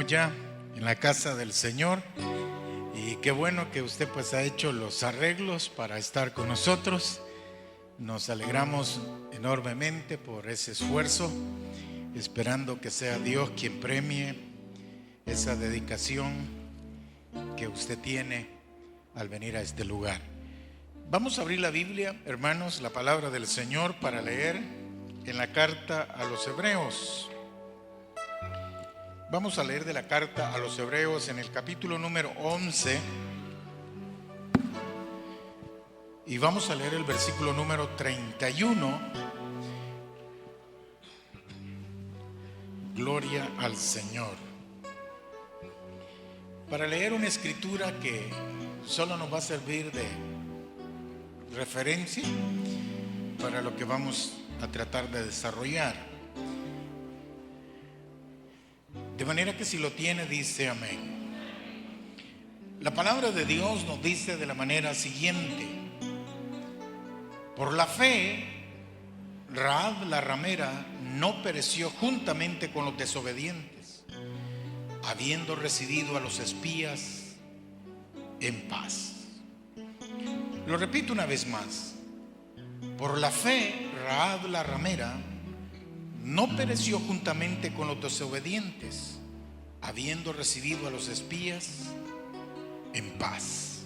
ya en la casa del Señor, y qué bueno que usted pues ha hecho los arreglos para estar con nosotros. Nos alegramos enormemente por ese esfuerzo, esperando que sea Dios quien premie esa dedicación que usted tiene al venir a este lugar. Vamos a abrir la Biblia, hermanos, la palabra del Señor, para leer en la carta a los Hebreos. Vamos a leer de la carta a los Hebreos en el capítulo número 11 y vamos a leer el versículo número 31. Gloria al Señor. Para leer una escritura que solo nos va a servir de referencia para lo que vamos a tratar de desarrollar. De manera que si lo tiene, dice amén. La palabra de Dios nos dice de la manera siguiente: por la fe, Rahab la ramera no pereció juntamente con los desobedientes, habiendo recibido a los espías en paz. Lo repito una vez más: por la fe, Rahab la ramera no pereció juntamente con los desobedientes, habiendo recibido a los espías en paz.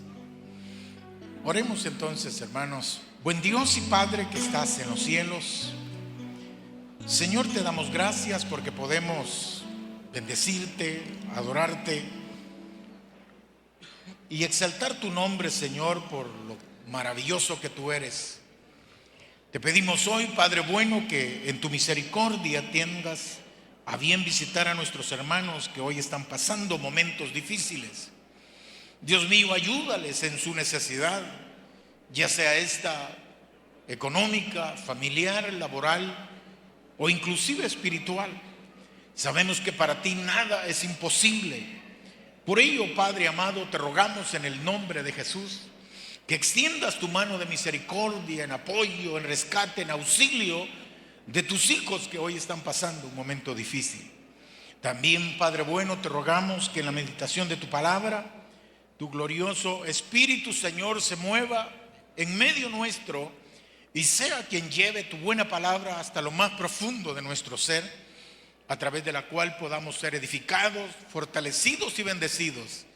Oremos entonces, hermanos. Buen Dios y Padre que estás en los cielos, Señor, te damos gracias porque podemos bendecirte, adorarte y exaltar tu nombre, Señor, por lo maravilloso que tú eres. Te pedimos hoy, Padre bueno, que en tu misericordia tengas a bien visitar a nuestros hermanos que hoy están pasando momentos difíciles. Dios mío, ayúdales en su necesidad, ya sea esta económica, familiar, laboral o inclusive espiritual. Sabemos que para ti nada es imposible. Por ello, Padre amado, te rogamos en el nombre de Jesús que extiendas tu mano de misericordia, en apoyo, en rescate, en auxilio de tus hijos que hoy están pasando un momento difícil. También, Padre bueno, te rogamos que en la meditación de tu palabra, tu glorioso Espíritu, Señor, se mueva en medio nuestro y sea quien lleve tu buena palabra hasta lo más profundo de nuestro ser, a través de la cual podamos ser edificados, fortalecidos y bendecidos.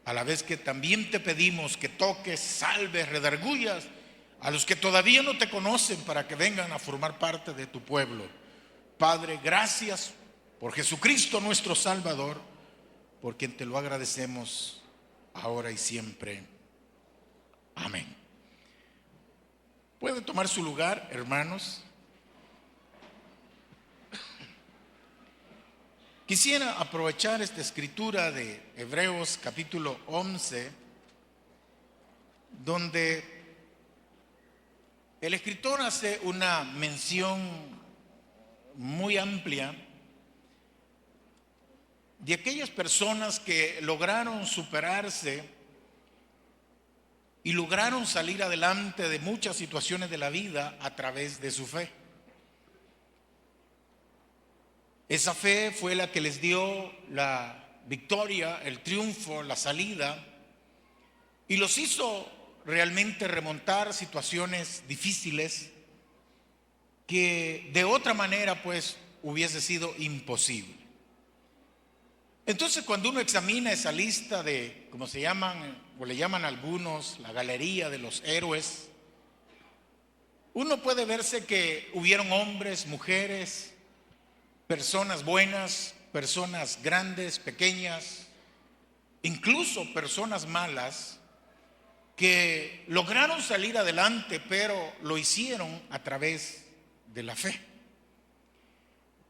A la vez que también te pedimos que toques, salves, redargullas a los que todavía no te conocen para que vengan a formar parte de tu pueblo. Padre, gracias por Jesucristo nuestro Salvador, por quien te lo agradecemos ahora y siempre. Amén. ¿Pueden tomar su lugar, hermanos? Quisiera aprovechar esta escritura de Hebreos capítulo 11, donde el escritor hace una mención muy amplia de aquellas personas que lograron superarse y lograron salir adelante de muchas situaciones de la vida a través de su fe. Esa fe fue la que les dio la victoria, el triunfo, la salida, y los hizo realmente remontar situaciones difíciles que de otra manera pues hubiese sido imposible. Entonces, cuando uno examina esa lista de, como se llaman o le llaman algunos, la galería de los héroes, uno puede verse que hubieron hombres, mujeres, personas buenas, personas grandes, pequeñas, incluso personas malas, que lograron salir adelante, pero lo hicieron a través de la fe.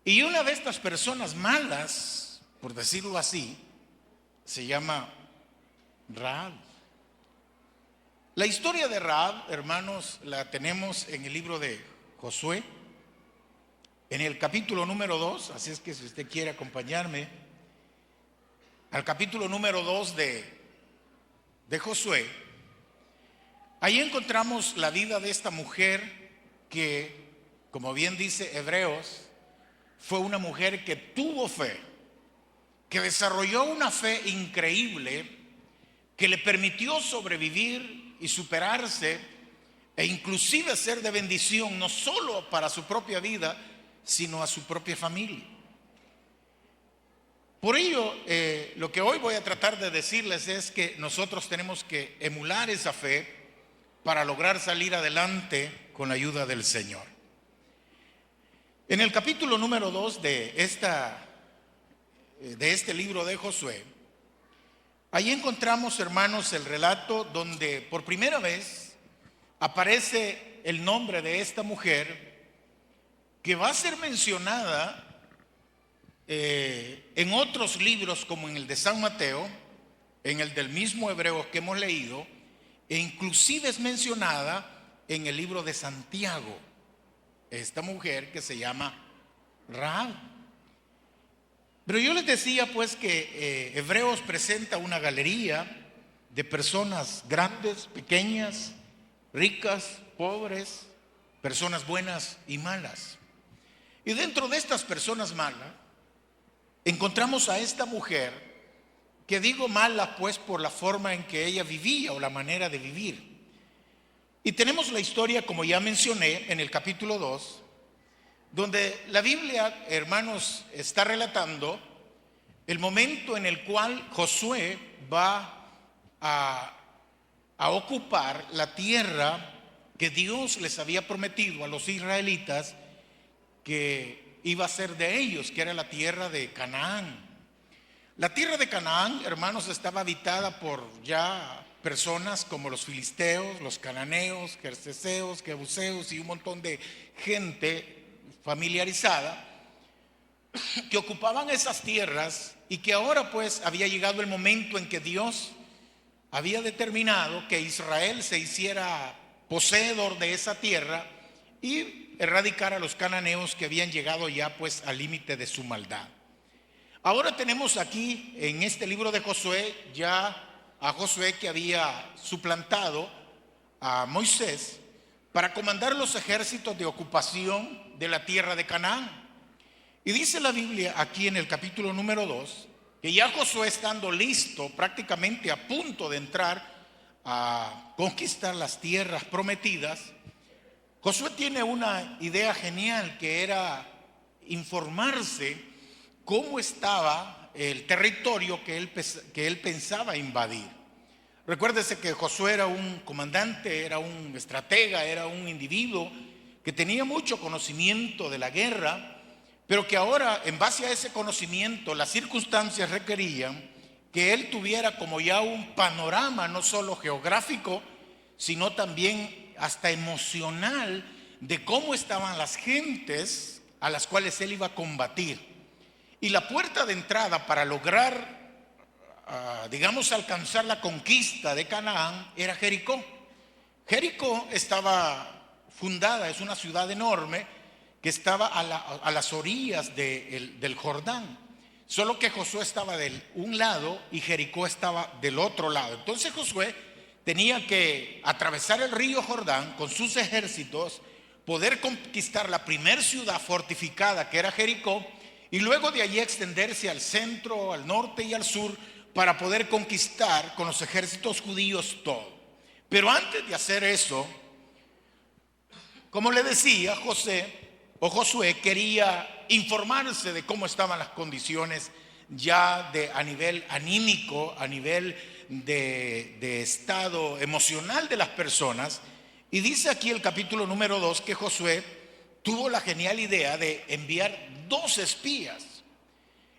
Y una de estas personas malas, por decirlo así, se llama Rahab. La historia de Rahab, hermanos, la tenemos en el libro de Josué, en el capítulo número 2, así es que si usted quiere acompañarme al capítulo número 2 de Josué, ahí encontramos la vida de esta mujer que, como bien dice Hebreos, fue una mujer que tuvo fe que desarrolló una fe increíble que le permitió sobrevivir y superarse e inclusive ser de bendición no solo para su propia vida, sino a su propia familia. Por ello, lo que hoy voy a tratar de decirles es que nosotros tenemos que emular esa fe para lograr salir adelante con la ayuda del Señor. En el capítulo número 2 de este libro de Josué, ahí encontramos, hermanos, el relato donde por primera vez aparece el nombre de esta mujer que va a ser mencionada en otros libros, como en el de San Mateo, en el del mismo Hebreos que hemos leído, e inclusive es mencionada en el libro de Santiago, esta mujer que se llama Rahab. Pero yo les decía pues que Hebreos presenta una galería de personas grandes, pequeñas, ricas, pobres, personas buenas y malas. Y dentro de estas personas malas encontramos a esta mujer, que digo mala pues por la forma en que ella vivía o la manera de vivir. Y tenemos la historia, como ya mencioné, en el capítulo 2, donde la Biblia, hermanos, está relatando el momento en el cual Josué va a ocupar la tierra que Dios les había prometido a los israelitas que iba a ser de ellos, que era la tierra de Canaán. La tierra de Canaán, hermanos, estaba habitada por ya personas como los filisteos, los cananeos, gerseseos, jebuseos y un montón de gente familiarizada que ocupaban esas tierras, y que ahora pues había llegado el momento en que Dios había determinado que Israel se hiciera poseedor de esa tierra y erradicar a los cananeos que habían llegado ya pues al límite de su maldad. Ahora tenemos aquí en este libro de Josué ya a Josué, que había suplantado a Moisés para comandar los ejércitos de ocupación de la tierra de Canaán. Y dice la Biblia aquí en el capítulo número 2 que ya Josué, estando listo, prácticamente a punto de entrar a conquistar las tierras prometidas, Josué tiene una idea genial, que era informarse cómo estaba el territorio que él pensaba invadir. Recuérdese que Josué era un comandante, era un estratega, era un individuo que tenía mucho conocimiento de la guerra, pero que ahora, en base a ese conocimiento, las circunstancias requerían que él tuviera como ya un panorama no solo geográfico, sino también hasta emocional, de cómo estaban las gentes a las cuales él iba a combatir. Y la puerta de entrada para lograr, digamos, alcanzar la conquista de Canaán era Jericó. Jericó estaba fundada, es una ciudad enorme que estaba a las orillas del Jordán. Solo que Josué estaba de un lado y Jericó estaba del otro lado. Entonces Josué tenía que atravesar el río Jordán con sus ejércitos, poder conquistar la primer ciudad fortificada, que era Jericó, y luego de allí extenderse al centro, al norte y al sur, para poder conquistar con los ejércitos judíos todo. Pero antes de hacer eso, como le decía, Josué quería informarse de cómo estaban las condiciones ya a nivel anímico, a nivel de estado emocional de las personas. Y dice aquí el capítulo número 2 que Josué tuvo la genial idea de enviar 2 espías,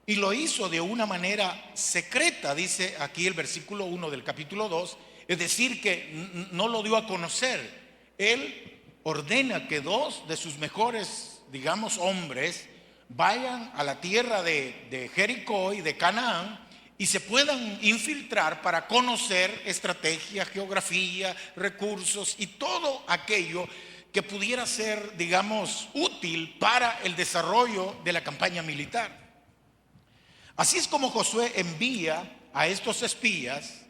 y lo hizo de una manera secreta, dice aquí el versículo 1 del capítulo 2, es decir, que no lo dio a conocer. Él ordena que 2 de sus mejores, digamos, hombres vayan a la tierra de Jericó y de Canaán y se puedan infiltrar para conocer estrategia, geografía, recursos y todo aquello que pudiera ser, digamos, útil para el desarrollo de la campaña militar. Así es como Josué envía a estos espías,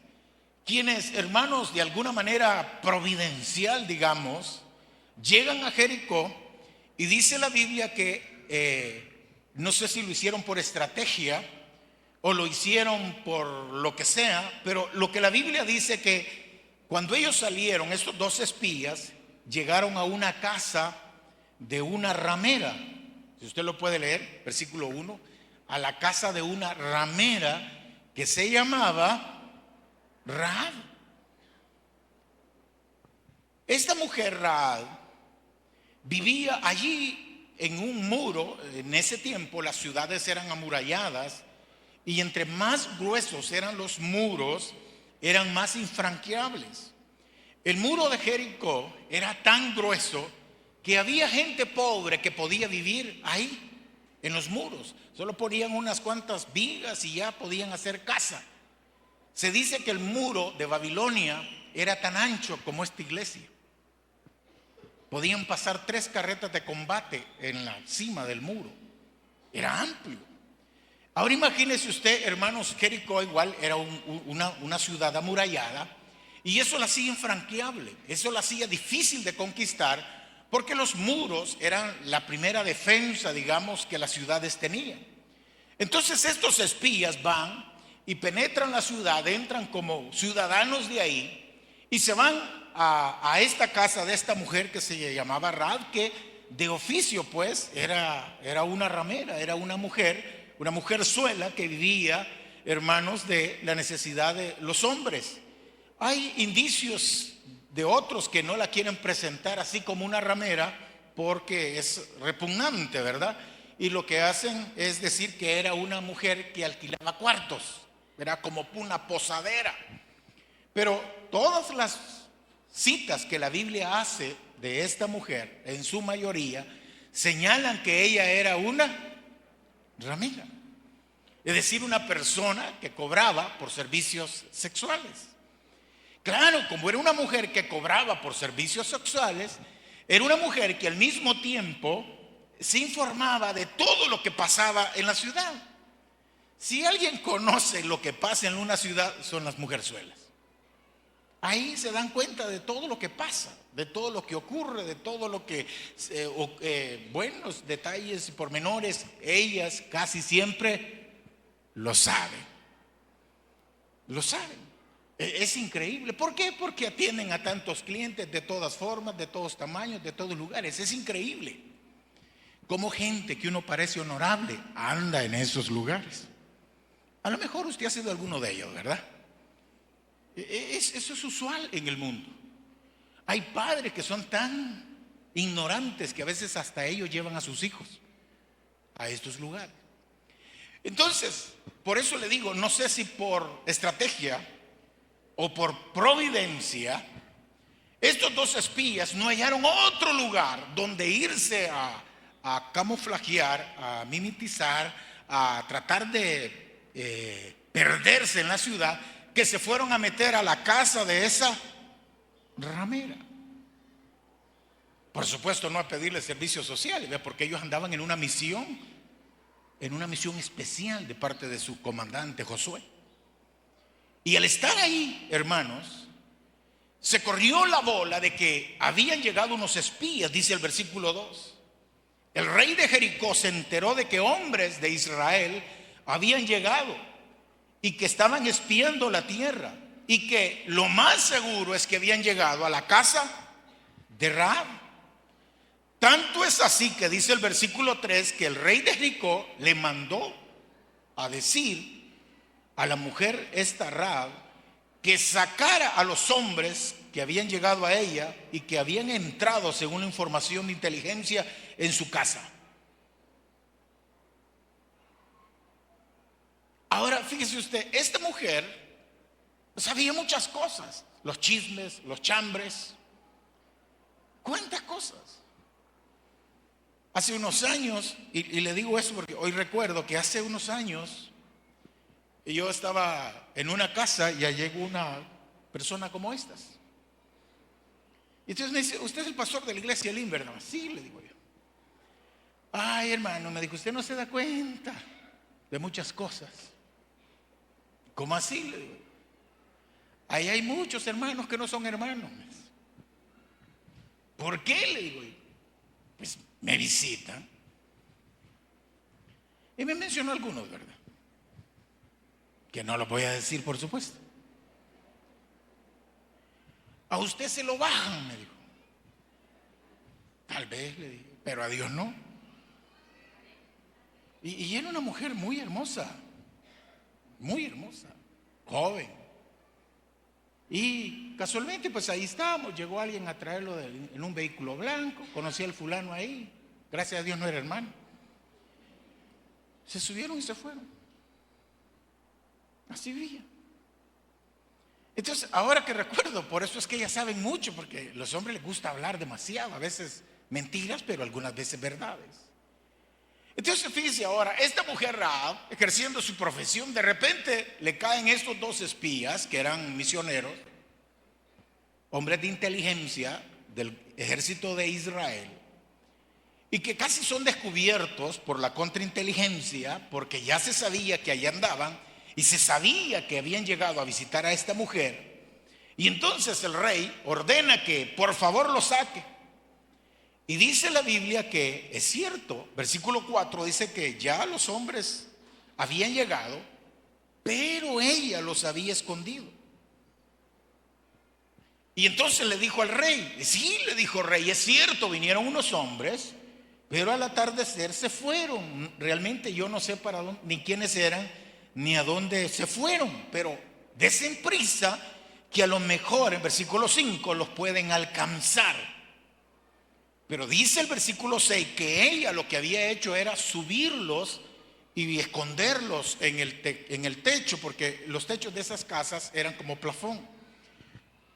quienes, hermanos, de alguna manera providencial, digamos, llegan a Jericó, y dice la Biblia que no sé si lo hicieron por estrategia, o lo hicieron por lo que sea, pero lo que la Biblia dice que cuando ellos salieron, estos dos espías, llegaron a una casa de una ramera. Si usted lo puede leer, versículo 1, a la casa de una ramera que se llamaba Rahab. Esta mujer Rahab vivía allí en un muro. En ese tiempo las ciudades eran amuralladas, y entre más gruesos eran los muros, eran más infranqueables. El muro de Jericó era tan grueso que había gente pobre que podía vivir ahí, en los muros. Solo ponían unas cuantas vigas y ya podían hacer casa. Se dice que el muro de Babilonia era tan ancho como esta iglesia. Podían pasar 3 carretas de combate en la cima del muro. Era amplio. Ahora imagínese usted, hermanos, Jericó igual era una ciudad amurallada, y eso la hacía infranqueable, eso la hacía difícil de conquistar, porque los muros eran la primera defensa, digamos, que las ciudades tenían. Entonces estos espías van y penetran la ciudad, entran como ciudadanos de ahí y se van a esta casa de esta mujer que se llamaba Rahab, que de oficio pues era una ramera, era una mujerzuela que vivía, hermanos, de la necesidad de los hombres. Hay indicios de otros que no la quieren presentar así como una ramera porque es repugnante, ¿verdad? Y lo que hacen es decir que era una mujer que alquilaba cuartos, era como una posadera. Pero todas las citas que la Biblia hace de esta mujer, en su mayoría, señalan que ella era una ramera, es decir, una persona que cobraba por servicios sexuales. Claro, como era una mujer que cobraba por servicios sexuales, era una mujer que al mismo tiempo se informaba de todo lo que pasaba en la ciudad. Si alguien conoce lo que pasa en una ciudad, son las mujerzuelas. Ahí se dan cuenta de todo lo que pasa, de todo lo que ocurre, de todo lo que, buenos detalles y pormenores, ellas casi siempre lo saben. Lo saben. Es increíble. ¿Por qué? Porque atienden a tantos clientes de todas formas, de todos tamaños, de todos lugares. Es increíble cómo gente que uno parece honorable anda en esos lugares. A lo mejor usted ha sido alguno de ellos, ¿verdad? Eso es usual en el mundo. Hay padres que son tan ignorantes que a veces hasta ellos llevan a sus hijos a estos lugares. Entonces, por eso le digo, no sé si por estrategia o por providencia, estos dos espías no hallaron otro lugar donde irse a camuflajear, a mimetizar, a tratar de perderse en la ciudad, que se fueron a meter a la casa de esa ramera. Por supuesto, no a pedirle servicios sociales, ¿ve? Porque ellos andaban en una misión especial de parte de su comandante Josué. Y al estar ahí, hermanos, se corrió la bola de que habían llegado unos espías, dice el versículo 2. El rey de Jericó se enteró de que hombres de Israel habían llegado y que estaban espiando la tierra, y que lo más seguro es que habían llegado a la casa de Rahab. Tanto es así que dice el versículo 3 que el rey de Jericó le mandó a decir a la mujer esta Rahab que sacara a los hombres que habían llegado a ella y que habían entrado, según la información de inteligencia, en su casa. Ahora fíjese usted, esta mujer sabía muchas cosas, los chismes, los chambres, cuántas cosas. Hace unos años, y le digo eso porque hoy recuerdo que hace unos años yo estaba en una casa y allí llegó una persona como estas. Y entonces me dice, ¿usted es el pastor de la iglesia Limber? No, sí, le digo yo. Ay, hermano, me dijo, usted no se da cuenta de muchas cosas. ¿Cómo así? Le digo. Ahí hay muchos hermanos que no son hermanos. ¿Por qué? Le digo yo. Pues me visitan. Y me mencionó algunos, ¿verdad? que no lo voy a decir, por supuesto. A usted se lo bajan, me dijo. Tal vez, le dije, pero a Dios no. Y era una mujer muy hermosa, joven. Y casualmente, pues ahí estábamos, llegó alguien a traerlo en un vehículo blanco, conocí al fulano ahí, gracias a Dios no era hermano. Se subieron y se fueron. Así vivía. Entonces, ahora que recuerdo, por eso es que ellas saben mucho, porque a los hombres les gusta hablar demasiado, a veces mentiras, pero algunas veces verdades. Entonces, fíjese ahora, esta mujer Rahab, ejerciendo su profesión, de repente le caen estos dos espías, que eran misioneros, hombres de inteligencia del ejército de Israel, y que casi son descubiertos por la contrainteligencia, porque ya se sabía que allá andaban, y se sabía que habían llegado a visitar a esta mujer. Y entonces el rey ordena que por favor lo saque. Y dice la Biblia que es cierto, versículo 4 dice que ya los hombres habían llegado, pero ella los había escondido. Y entonces le dijo al rey, sí, le dijo: rey, es cierto, vinieron unos hombres, pero al atardecer se fueron. Realmente yo no sé para dónde, ni quiénes eran, ni a dónde se fueron, pero desen prisa, que a lo mejor en versículo 5 los pueden alcanzar. Pero dice el versículo 6 que ella lo que había hecho era subirlos y esconderlos en el techo, porque los techos de esas casas eran como plafón,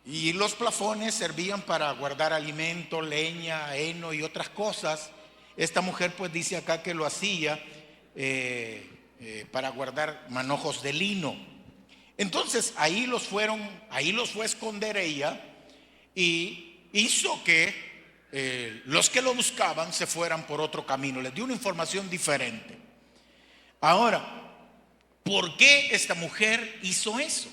y los plafones servían para guardar alimento, leña, heno y otras cosas. Esta mujer pues dice acá que lo hacía para guardar manojos de lino. Entonces ahí los fue a esconder ella, y hizo que los que lo buscaban se fueran por otro camino. Les dio una información diferente. Ahora, ¿por qué esta mujer hizo eso?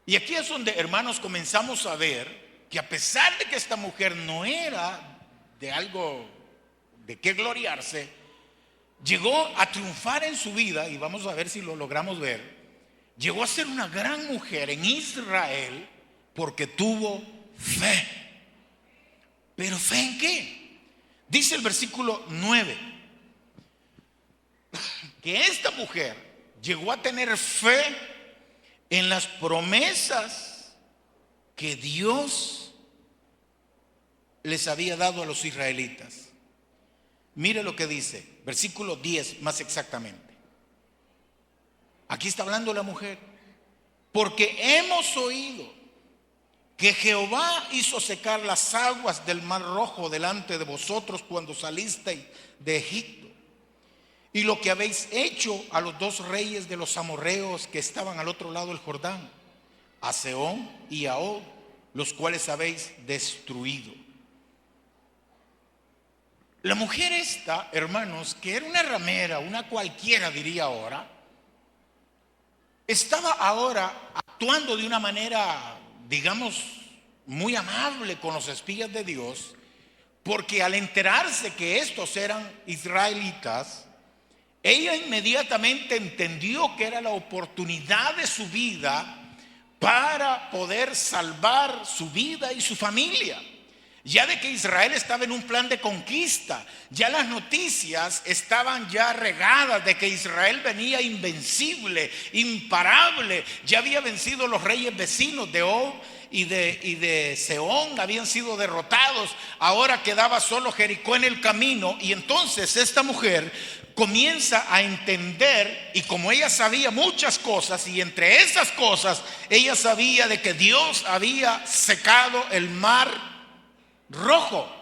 Y aquí es donde, hermanos, comenzamos a ver que a pesar de que esta mujer no era de algo de qué gloriarse, llegó a triunfar en su vida, y vamos a ver si lo logramos ver. Llegó a ser una gran mujer en Israel porque tuvo fe. ¿Pero fe en qué? Dice el versículo 9 que esta mujer llegó a tener fe en las promesas que Dios les había dado a los israelitas. Mire lo que dice, versículo 10 más exactamente. Aquí está hablando la mujer. Porque hemos oído que Jehová hizo secar las aguas del mar Rojo delante de vosotros cuando salisteis de Egipto, y lo que habéis hecho a los dos reyes de los amorreos que estaban al otro lado del Jordán, a Sehón y a Og, los cuales habéis destruido. La mujer esta, hermanos, que era una ramera, una cualquiera diría ahora, estaba ahora actuando de una manera, digamos, muy amable con los espías de Dios, porque al enterarse que estos eran israelitas, ella inmediatamente entendió que era la oportunidad de su vida para poder salvar su vida y su familia. Ya de que Israel estaba en un plan de conquista, ya las noticias estaban ya regadas de que Israel venía invencible, imparable. Ya había vencido los reyes vecinos de Og y de Sehón, habían sido derrotados. Ahora quedaba solo Jericó en el camino. Y entonces esta mujer comienza a entender, y como ella sabía muchas cosas, y entre esas cosas ella sabía de que Dios había secado el mar Rojo.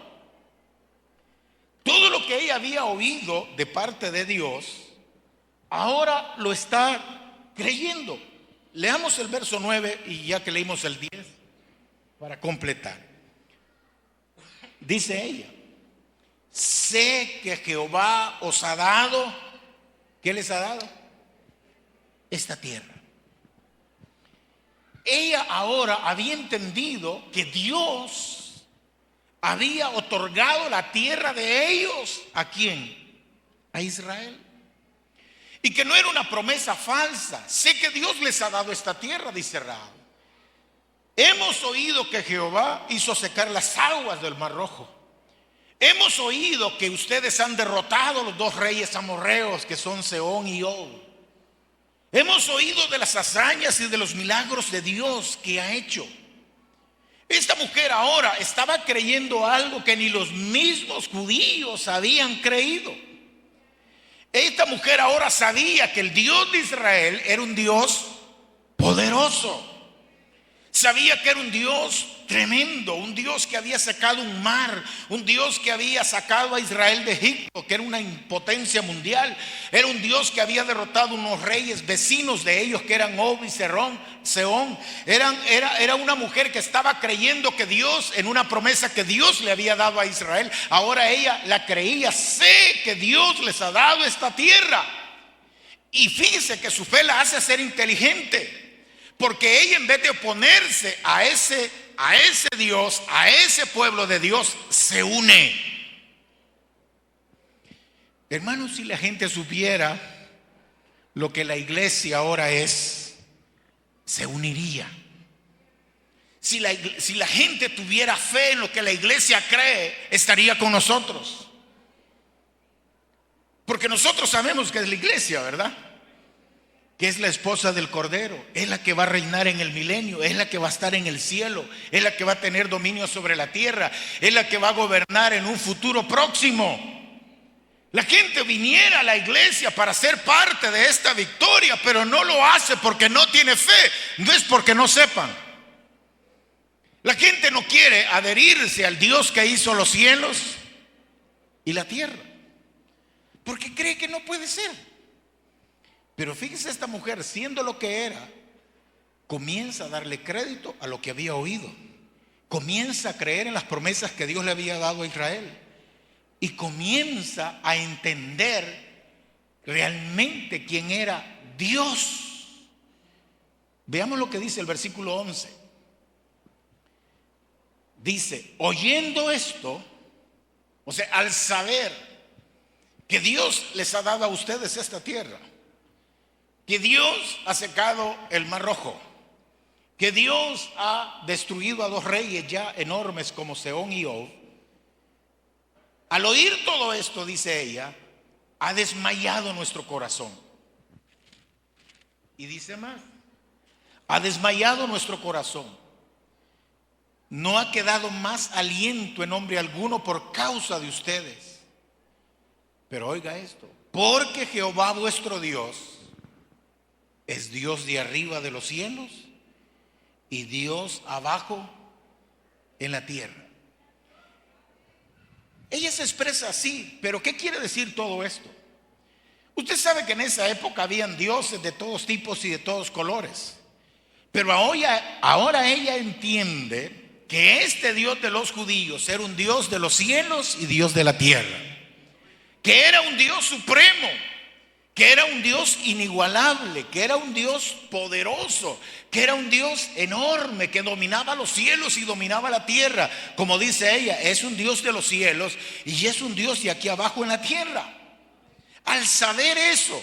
Todo lo que ella había oído de parte de Dios, ahora lo está creyendo. Leamos el verso 9 y ya que leímos el 10 para completar. Dice ella: sé que Jehová os ha dado, ¿qué les ha dado? Esta tierra. Ella ahora había entendido que Dios había otorgado la tierra de ellos. ¿A quién? A Israel. y que no era una promesa falsa. Sé que Dios les ha dado esta tierra, dice Rahab. Hemos oído que Jehová hizo secar las aguas del Mar Rojo. Hemos oído que ustedes han derrotado a los dos reyes amorreos, que son Sehón y Og. Hemos oído de las hazañas y de los milagros de Dios que ha hecho. Esta mujer ahora estaba creyendo algo que ni los mismos judíos habían creído. Esta mujer ahora sabía que el Dios de Israel era un Dios poderoso. Sabía que era un Dios tremendo, un Dios que había sacado un mar, un Dios que había sacado a Israel de Egipto, que era una impotencia mundial. Era un Dios que había derrotado unos reyes vecinos de ellos, que eran Og y Sehón. Era una mujer que estaba creyendo que Dios, en una promesa que Dios le había dado a Israel, ahora ella la creía. Sé que Dios les ha dado esta tierra. Y fíjese que su fe la hace ser inteligente. Porque ella, en vez de oponerse a ese Dios, a ese pueblo de Dios, se une. Hermanos, si la gente supiera lo que la iglesia ahora es, se uniría. Si la gente tuviera fe en lo que la iglesia cree, estaría con nosotros. Porque nosotros sabemos que es la iglesia, ¿verdad? Que es la esposa del Cordero, es la que va a reinar en el milenio, es la que va a estar en el cielo, es la que va a tener dominio sobre la tierra, es la que va a gobernar en un futuro próximo. La gente viniera a la iglesia para ser parte de esta victoria, pero no lo hace porque no tiene fe, no es porque no sepan. La gente no quiere adherirse al Dios que hizo los cielos y la tierra, porque cree que no puede ser. Pero fíjese, esta mujer, siendo lo que era, comienza a darle crédito a lo que había oído. Comienza a creer en las promesas que Dios le había dado a Israel. Y comienza a entender realmente quién era Dios. Veamos lo que dice el versículo 11. Dice, oyendo esto, o sea, al saber que Dios les ha dado a ustedes esta tierra, que Dios ha secado el Mar Rojo, que Dios ha destruido a dos reyes ya enormes como Sehón y Og. Al oír todo esto, dice ella, ha desmayado nuestro corazón. Y dice más, ha desmayado nuestro corazón. No ha quedado más aliento en hombre alguno por causa de ustedes. Pero oiga esto, porque Jehová vuestro Dios es Dios de arriba de los cielos y Dios abajo en la tierra. Ella se expresa así, pero ¿qué quiere decir todo esto? Usted sabe que en esa época habían dioses de todos tipos y de todos colores, pero ahora ella entiende que este Dios de los judíos era un Dios de los cielos y Dios de la tierra, que era un Dios supremo, que era un Dios inigualable, que era un Dios poderoso, que era un Dios enorme, que dominaba los cielos y dominaba la tierra. Como dice ella, es un Dios de los cielos y es un Dios de aquí abajo en la tierra. Al saber eso,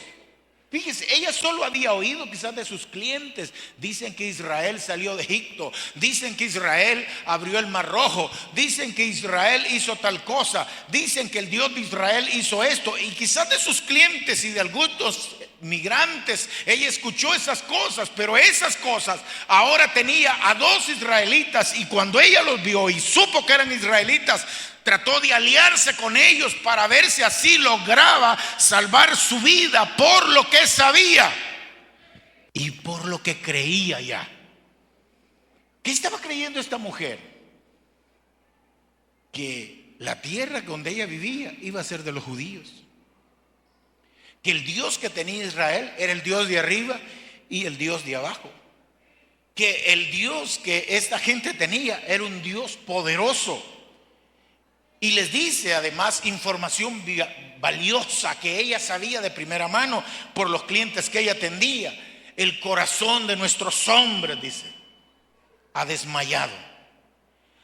fíjese, ella solo había oído quizás de sus clientes. Dicen que Israel salió de Egipto, dicen que Israel abrió el Mar Rojo, dicen que Israel hizo tal cosa, dicen que el Dios de Israel hizo esto. Y quizás de sus clientes y de algunos migrantes ella escuchó esas cosas, pero esas cosas ahora tenía a dos israelitas, y cuando ella los vio y supo que eran israelitas, trató de aliarse con ellos para ver si así lograba salvar su vida por lo que sabía y por lo que creía ya. ¿Qué estaba creyendo esta mujer? Que la tierra donde ella vivía iba a ser de los judíos, que el Dios que tenía Israel era el Dios de arriba y el Dios de abajo, que el Dios que esta gente tenía era un Dios poderoso. Y les dice además información valiosa que ella sabía de primera mano por los clientes que ella atendía. El corazón de nuestros hombres, dice, ha desmayado.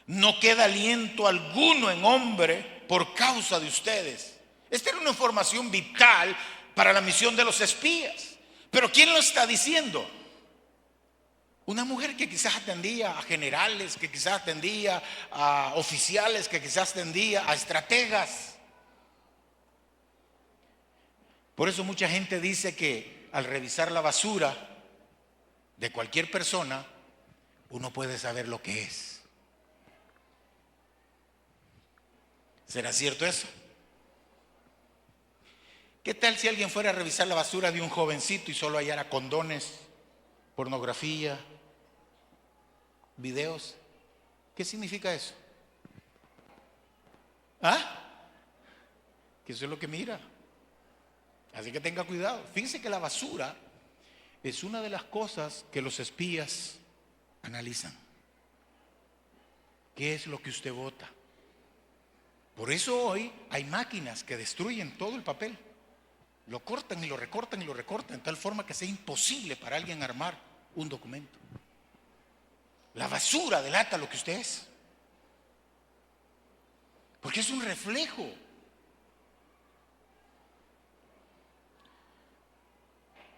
No queda aliento alguno en hombre por causa de ustedes. Esta era una información vital para la misión de los espías. Pero ¿quién lo está diciendo? Una mujer que quizás atendía a generales, que quizás atendía a oficiales, que quizás atendía a estrategas. Por eso mucha gente dice que al revisar la basura de cualquier persona, uno puede saber lo que es. ¿Será cierto eso? ¿Qué tal si alguien fuera a revisar la basura de un jovencito y solo hallara condones, pornografía, videos? ¿Qué significa eso? ¿Ah? Que eso es lo que mira. Así que tenga cuidado. Fíjense que la basura es una de las cosas que los espías analizan. ¿Qué es lo que usted bota? Por eso hoy hay máquinas que destruyen todo el papel. Lo cortan y lo recortan y lo recortan de tal forma que sea imposible para alguien armar un documento. La basura delata lo que usted es. Porque es un reflejo.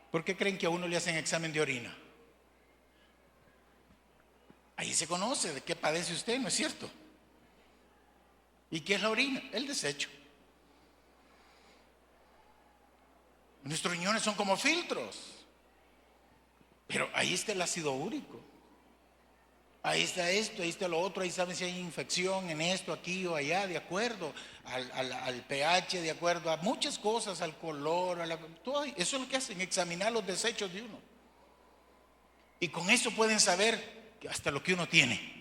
¿Por qué creen que a uno le hacen examen de orina? Ahí se conoce de qué padece usted, ¿no es cierto? ¿Y qué es la orina? El desecho. Nuestros riñones son como filtros. Pero ahí está el ácido úrico. Ahí está esto, ahí está lo otro, ahí saben si hay infección en esto, aquí o allá, de acuerdo al pH, de acuerdo a muchas cosas, al color, todo eso es lo que hacen, examinar los desechos de uno. Y con eso pueden saber hasta lo que uno tiene.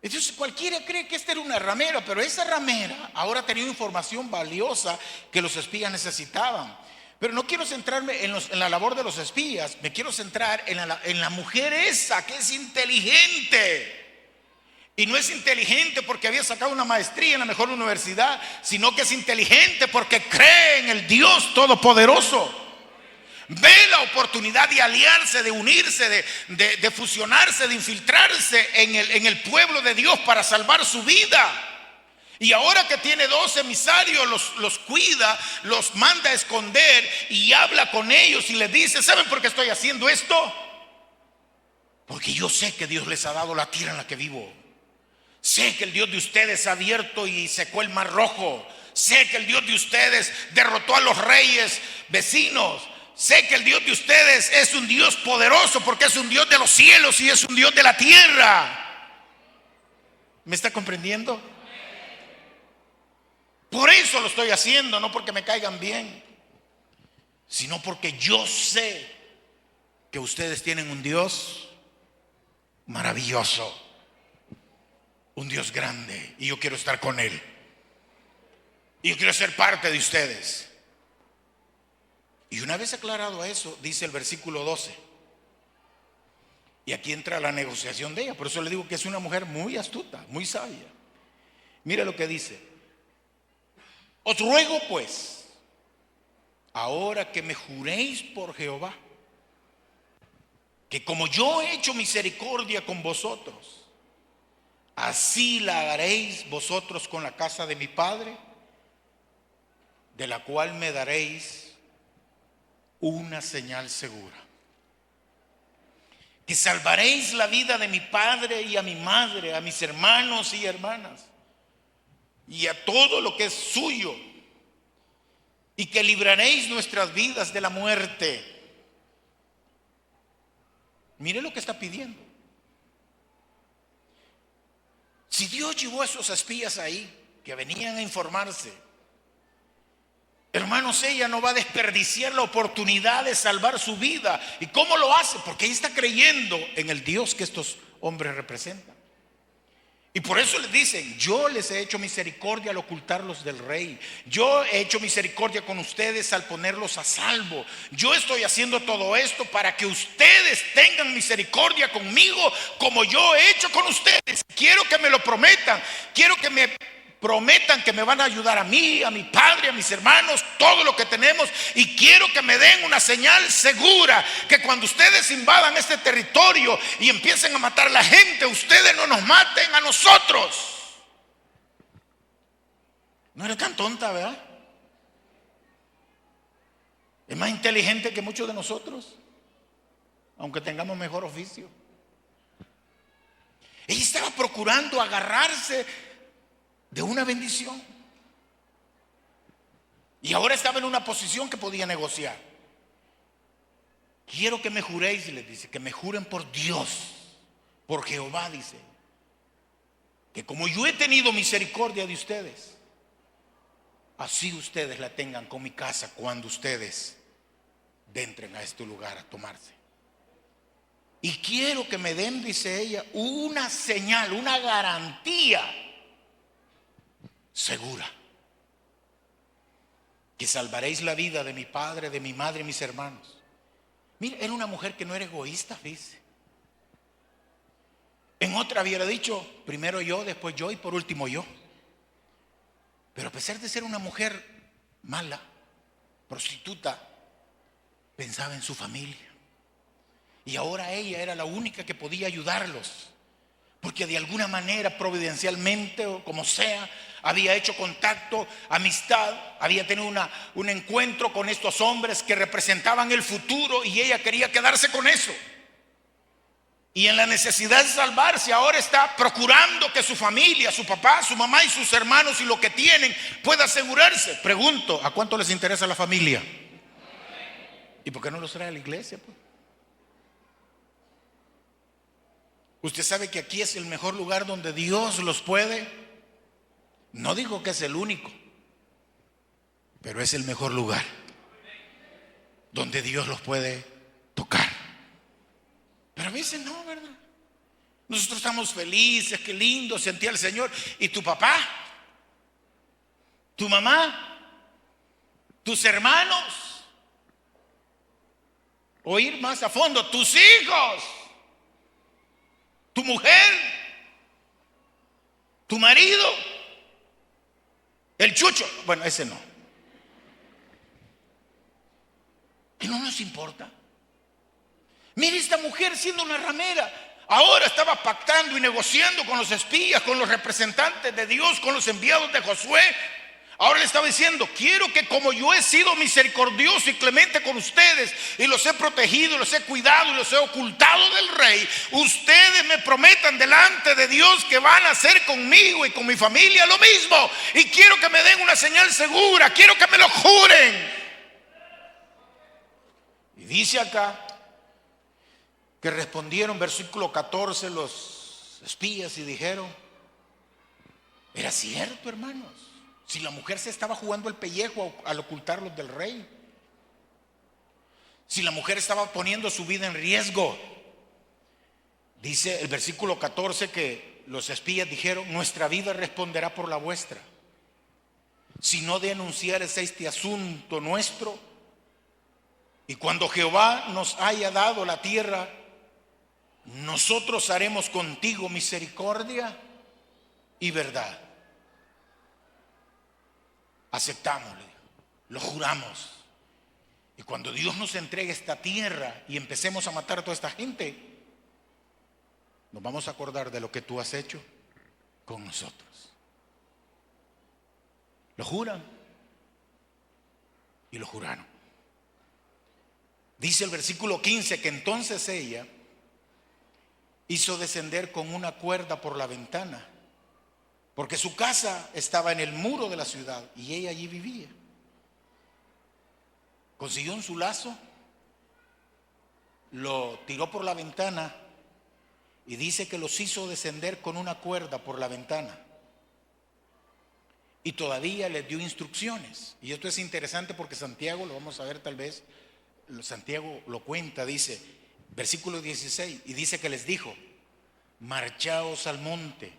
Entonces cualquiera cree que esta era una ramera, pero esa ramera ahora tenía información valiosa que los espías necesitaban. Pero no quiero centrarme en la labor de los espías, me quiero centrar en la mujer esa que es inteligente. Y no es inteligente porque había sacado una maestría en la mejor universidad, sino que es inteligente porque cree en el Dios Todopoderoso. Ve la oportunidad de aliarse, de unirse, de fusionarse, de infiltrarse en el pueblo de Dios para salvar su vida. Y ahora que tiene 2 emisarios, los cuida, los manda a esconder y habla con ellos y les dice: ¿saben por qué estoy haciendo esto? Porque yo sé que Dios les ha dado la tierra en la que vivo. Sé que el Dios de ustedes ha abierto y secó el mar rojo. Sé que el Dios de ustedes derrotó a los reyes vecinos. Sé que el Dios de ustedes es un Dios poderoso porque es un Dios de los cielos y es un Dios de la tierra. ¿Me está comprendiendo? Por eso lo estoy haciendo, no porque me caigan bien, sino porque yo sé que ustedes tienen un Dios maravilloso, un Dios grande, y yo quiero estar con Él. Y yo quiero ser parte de ustedes. Y una vez aclarado eso, dice el versículo 12. Y aquí entra la negociación de ella. Por eso le digo que es una mujer muy astuta, muy sabia. Mira lo que dice: os ruego pues, ahora que me juréis por Jehová, que como yo he hecho misericordia con vosotros, así la haréis vosotros con la casa de mi padre, de la cual me daréis una señal segura. Que salvaréis la vida de mi padre y a mi madre, a mis hermanos y hermanas, y a todo lo que es suyo, y que libraréis nuestras vidas de la muerte. Mire lo que está pidiendo. Si Dios llevó a esos espías ahí, que venían a informarse, hermanos, ella no va a desperdiciar la oportunidad de salvar su vida. ¿Y cómo lo hace? Porque ella está creyendo en el Dios que estos hombres representan. Y por eso les dicen: yo les he hecho misericordia al ocultarlos del rey. Yo he hecho misericordia con ustedes al ponerlos a salvo. Yo estoy haciendo todo esto para que ustedes tengan misericordia conmigo como yo he hecho con ustedes. Quiero que me lo prometan. Quiero que me prometan que me van a ayudar a mí, a mi padre, a mis hermanos, todo lo que tenemos. Y quiero que me den una señal segura, que cuando ustedes invadan este territorio y empiecen a matar a la gente, ustedes no nos maten a nosotros. No era tan tonta, ¿verdad? Es más inteligente que muchos de nosotros, aunque tengamos mejor oficio. Ella estaba procurando agarrarse de una bendición. Y ahora estaba en una posición que podía negociar. Quiero que me juréis, les dice, que me juren por Dios, por Jehová, dice, que como yo he tenido misericordia de ustedes, así ustedes la tengan con mi casa cuando ustedes entren a este lugar a tomarse. Y quiero que me den, dice ella, una señal, una garantía segura, que salvaréis la vida de mi padre, de mi madre y mis hermanos. Mira, era una mujer que no era egoísta, fíjese. En otra hubiera dicho, primero yo, después yo y por último yo. Pero a pesar de ser una mujer mala, prostituta, pensaba en su familia. Y ahora ella era la única que podía ayudarlos, porque de alguna manera, providencialmente o como sea, había hecho contacto, amistad, había tenido un encuentro con estos hombres que representaban el futuro y ella quería quedarse con eso. Y en la necesidad de salvarse ahora está procurando que su familia, su papá, su mamá y sus hermanos y lo que tienen pueda asegurarse. Pregunto, ¿a cuánto les interesa la familia? ¿Y por qué no los trae a la iglesia, pues? Usted sabe que aquí es el mejor lugar donde Dios los puede. No digo que es el único, pero es el mejor lugar donde Dios los puede tocar. Pero a veces no, ¿verdad? Nosotros estamos felices, qué lindo, sentía al Señor. ¿Y tu papá? ¿Tu mamá? ¿Tus hermanos? O ir más a fondo, tus hijos, tu mujer, tu marido, el chucho. Bueno, ese no. Que no nos importa. Mire, esta mujer siendo una ramera, ahora estaba pactando y negociando con los espías, con los representantes de Dios, con los enviados de Josué. Ahora le estaba diciendo, quiero que como yo he sido misericordioso y clemente con ustedes y los he protegido, los he cuidado y los he ocultado del rey, ustedes me prometan delante de Dios que van a hacer conmigo y con mi familia lo mismo. Y quiero que me den una señal segura, quiero que me lo juren. Y dice acá que respondieron, versículo 14, los espías y dijeron, era cierto, hermanos. Si la mujer se estaba jugando el pellejo al ocultarlos del rey, si la mujer estaba poniendo su vida en riesgo, dice el versículo 14 que los espías dijeron, nuestra vida responderá por la vuestra. Si no denunciares este asunto nuestro, y cuando Jehová nos haya dado la tierra, nosotros haremos contigo misericordia y verdad. Aceptamos, lo juramos. Y cuando Dios nos entregue esta tierra y empecemos a matar a toda esta gente, nos vamos a acordar de lo que tú has hecho con nosotros. Lo juran y lo juraron. Dice el versículo 15 que entonces ella hizo descender con una cuerda por la ventana, porque su casa estaba en el muro de la ciudad y ella allí vivía. Consiguió un su lazo, lo tiró por la ventana y dice que los hizo descender con una cuerda por la ventana. Y todavía les dio instrucciones. Y esto es interesante porque Santiago, lo vamos a ver tal vez, Santiago lo cuenta, dice, versículo 16, y dice que les dijo, marchaos al monte,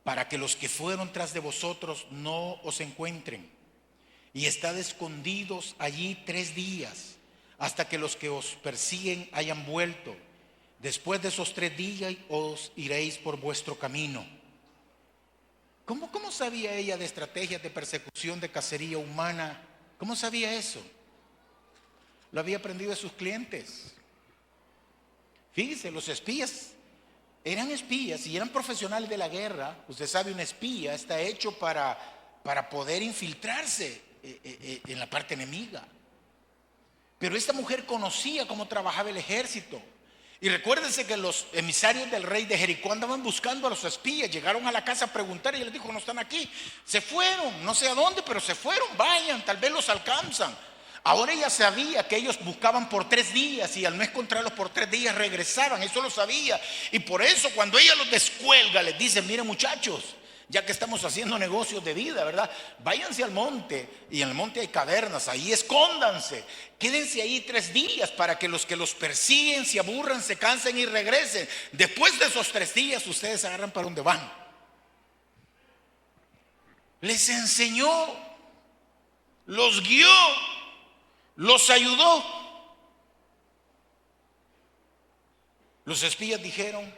para que los que fueron tras de vosotros no os encuentren, y estad escondidos allí 3 días, hasta que los que os persiguen hayan vuelto. Después de esos 3 días os iréis por vuestro camino. ¿Cómo sabía ella de estrategias de persecución, de cacería humana? ¿Cómo sabía eso? Lo había aprendido de sus clientes. Fíjese, los espías eran espías y eran profesionales de la guerra. Usted sabe, un espía está hecho para poder infiltrarse en la parte enemiga. Pero esta mujer conocía cómo trabajaba el ejército. Y recuérdense que los emisarios del rey de Jericó andaban buscando a los espías. Llegaron a la casa a preguntar y él les dijo: no están aquí. Se fueron, no sé a dónde, pero se fueron. Vayan, tal vez los alcanzan. Ahora ella sabía que ellos buscaban por 3 días y al no encontrarlos por 3 días regresaban. Eso lo sabía. Y por eso cuando ella los descuelga les dice: miren, muchachos, ya que estamos haciendo negocios de vida, ¿verdad? Váyanse al monte, y en el monte hay cavernas, ahí escóndanse, quédense ahí 3 días para que los persiguen se aburran, se cansen y regresen. Después de esos 3 días ustedes agarran para donde van. Les enseñó, los guió, los ayudó. Los espías dijeron: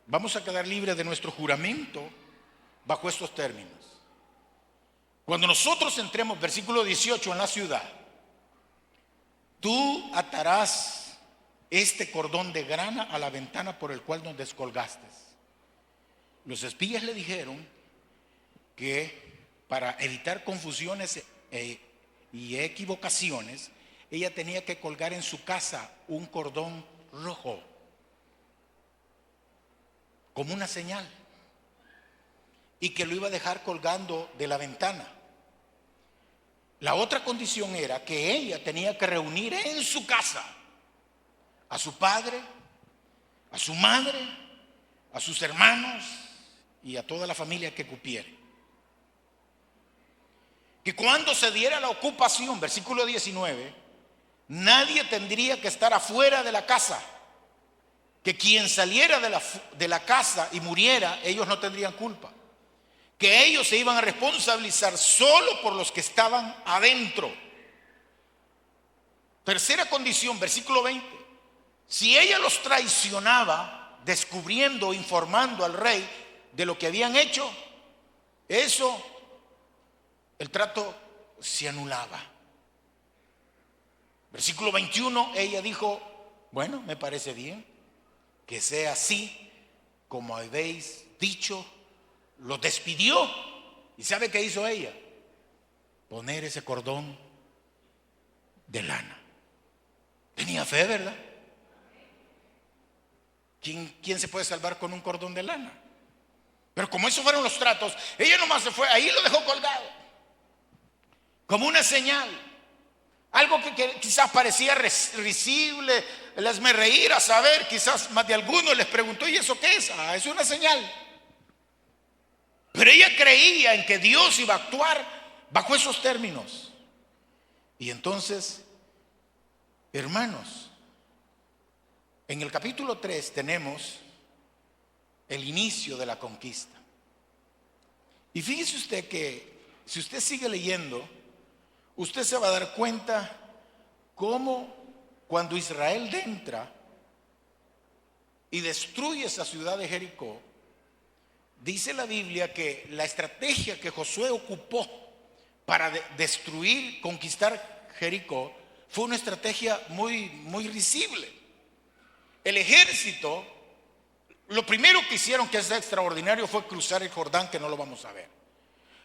vamos a quedar libres de nuestro juramento bajo estos términos: cuando nosotros entremos, versículo 18, en la ciudad, tú atarás este cordón de grana a la ventana por el cual nos descolgaste. Los espías le dijeron que para evitar confusiones y equivocaciones, ella tenía que colgar en su casa un cordón rojo como una señal, y que lo iba a dejar colgando de la ventana. La otra condición era que ella tenía que reunir en su casa a su padre, a su madre, a sus hermanos y a toda la familia que cupiera. Que cuando se diera la ocupación, versículo 19, nadie tendría que estar afuera de la casa. Que quien saliera de la casa y muriera, ellos no tendrían culpa. Que ellos se iban a responsabilizar solo por los que estaban adentro. Tercera condición, versículo 20: si ella los traicionaba, descubriendo, informando al rey de lo que habían hecho, eso, el trato se anulaba. Versículo 21, ella dijo: bueno, me parece bien que sea así como habéis dicho. Los despidió. ¿Y sabe qué hizo ella? Poner ese cordón de lana. Tenía fe, ¿verdad? ¿Quién se puede salvar con un cordón de lana? Pero como esos fueron los tratos, ella nomás se fue, ahí lo dejó colgado como una señal. Algo que quizás parecía risible, les me reír a saber, quizás más de algunos les preguntó: ¿y eso qué es? Es una señal. Pero ella creía en que Dios iba a actuar bajo esos términos. Y entonces, hermanos, en el capítulo 3 tenemos el inicio de la conquista. Y fíjese usted que si usted sigue leyendo, usted se va a dar cuenta cómo cuando Israel entra y destruye esa ciudad de Jericó, dice la Biblia que la estrategia que Josué ocupó para destruir, conquistar Jericó, fue una estrategia muy, muy risible. El ejército, lo primero que hicieron, que es extraordinario, fue cruzar el Jordán, que no lo vamos a ver.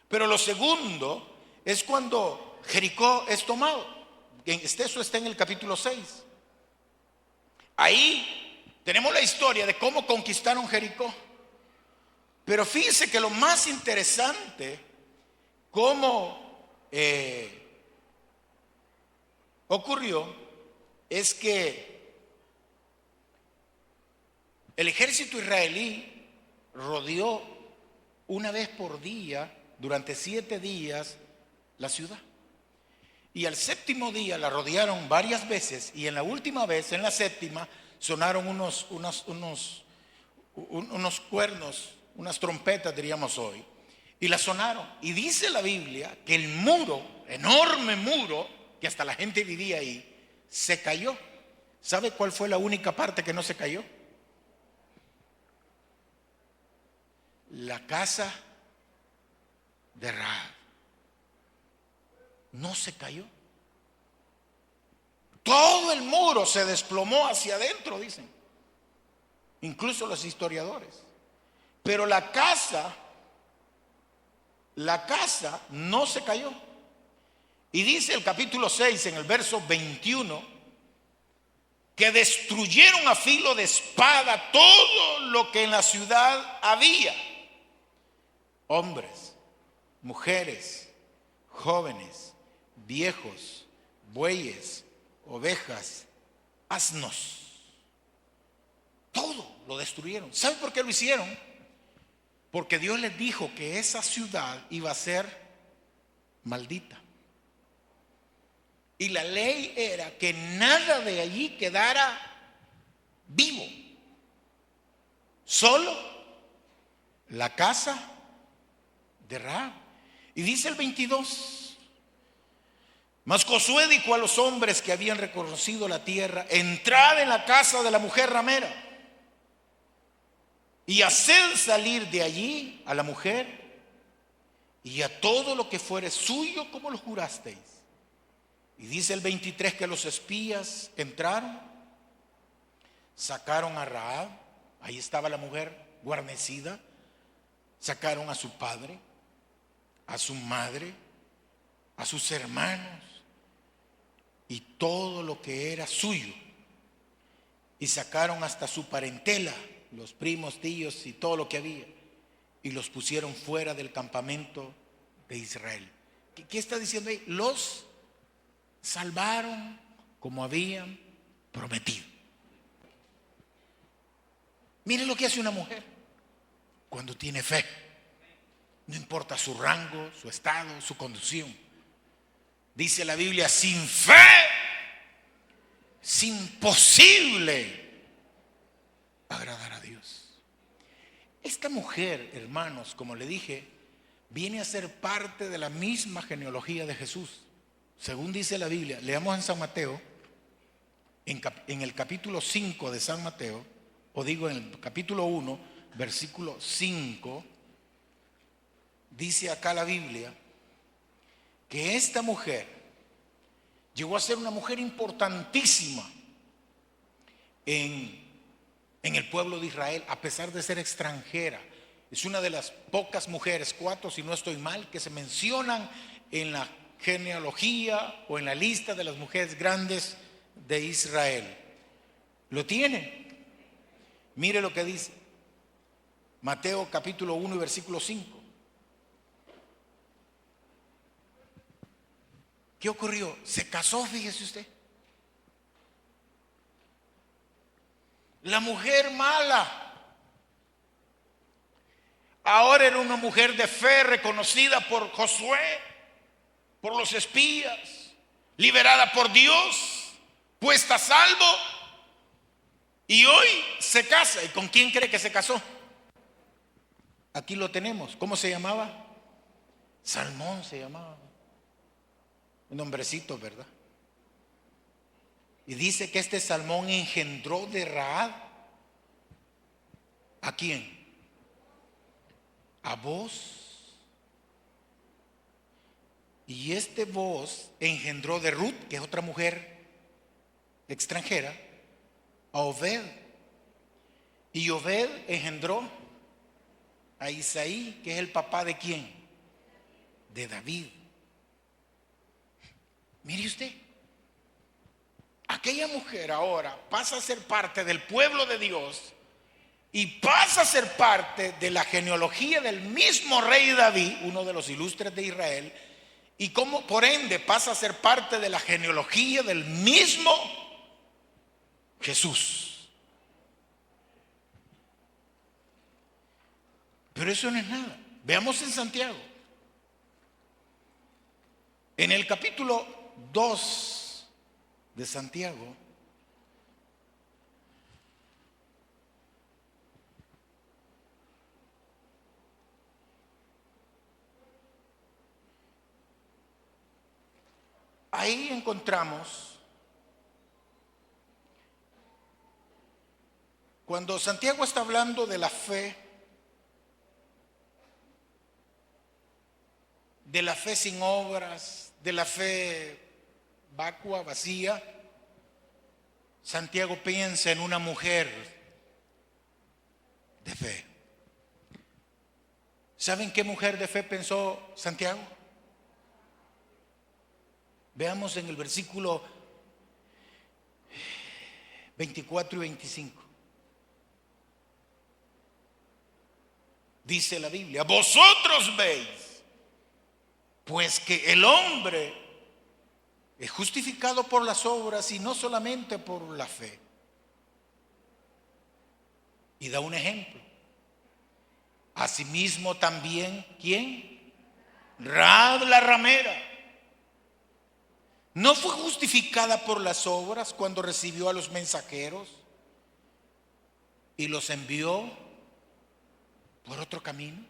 Pero lo segundo es cuando Jericó es tomado. Eso está en el capítulo 6. Ahí tenemos la historia de cómo conquistaron Jericó. Pero fíjense que lo más interesante, cómo ocurrió, es que el ejército israelí rodeó una vez por día, durante 7 días, la ciudad. Y al 7º día la rodearon varias veces, y en la última vez, en la 7ª, sonaron unos cuernos, unas trompetas diríamos hoy, y la sonaron. Y dice la Biblia que el muro, enorme muro, que hasta la gente vivía ahí, se cayó. ¿Sabe cuál fue la única parte que no se cayó? La casa de Rahab. No se cayó. Todo el muro se desplomó hacia adentro, dicen, incluso los historiadores. Pero la casa no se cayó. Y dice el capítulo 6 en el verso 21 que destruyeron a filo de espada todo lo que en la ciudad había. Hombres, mujeres, jóvenes, viejos, bueyes, ovejas, asnos. Todo lo destruyeron. ¿Sabe por qué lo hicieron? Porque Dios les dijo que esa ciudad iba a ser maldita. Y la ley era que nada de allí quedara vivo. Solo la casa de Rahab. Y dice el 22: mas Josué dijo a los hombres que habían reconocido la tierra: entrad en la casa de la mujer ramera y haced salir de allí a la mujer y a todo lo que fuere suyo, como lo jurasteis. Y dice el 23 que los espías entraron, sacaron a Rahab, ahí estaba la mujer guarnecida, sacaron a su padre, a su madre, a sus hermanos y todo lo que era suyo, y sacaron hasta su parentela, los primos, tíos y todo lo que había, y los pusieron fuera del campamento de Israel. ¿Qué está diciendo ahí? Los salvaron como habían prometido. Miren lo que hace una mujer cuando tiene fe. No importa su rango, su estado, su condición. Dice la Biblia: sin fe es imposible agradar a Dios. Esta mujer, hermanos, como le dije, viene a ser parte de la misma genealogía de Jesús. Según dice la Biblia, leamos en San Mateo, en el capítulo 5 de San Mateo, o digo en el capítulo 1, versículo 5, dice acá la Biblia que esta mujer llegó a ser una mujer importantísima en el pueblo de Israel, a pesar de ser extranjera. Es una de las pocas mujeres, 4 si no estoy mal, que se mencionan en la genealogía o en la lista de las mujeres grandes de Israel. ¿Lo tiene? Mire lo que dice Mateo capítulo 1 y versículo 5. ¿Qué ocurrió? Se casó, fíjese usted. La mujer mala ahora era una mujer de fe, reconocida por Josué, por los espías, liberada por Dios, puesta a salvo, y hoy se casa. ¿Y con quién cree que se casó? Aquí lo tenemos. ¿Cómo se llamaba? Salmón se llamaba. Un hombrecito, ¿verdad? Y dice que este Salmón engendró de Rahab ¿a quién? A Booz. Y este Booz engendró de Ruth, que es otra mujer extranjera, a Obed. Y Obed engendró a Isaí, que es el papá de ¿quién? De David. Mire usted, aquella mujer ahora pasa a ser parte del pueblo de Dios y pasa a ser parte de la genealogía del mismo rey David, uno de los ilustres de Israel, y como por ende pasa a ser parte de la genealogía del mismo Jesús. Pero eso no es nada. Veamos en Santiago, en el capítulo 2 de Santiago, ahí encontramos cuando Santiago está hablando de la fe sin obras, de la fe vacua, vacía. Santiago piensa en una mujer de fe. ¿Saben qué mujer de fe pensó Santiago? Veamos en el versículo 24 y 25. Dice la Biblia: vosotros veis pues que el hombre es justificado por las obras y no solamente por la fe. Y da un ejemplo. Asimismo también, ¿quién? Rahab la ramera no fue justificada por las obras cuando recibió a los mensajeros y los envió por otro camino.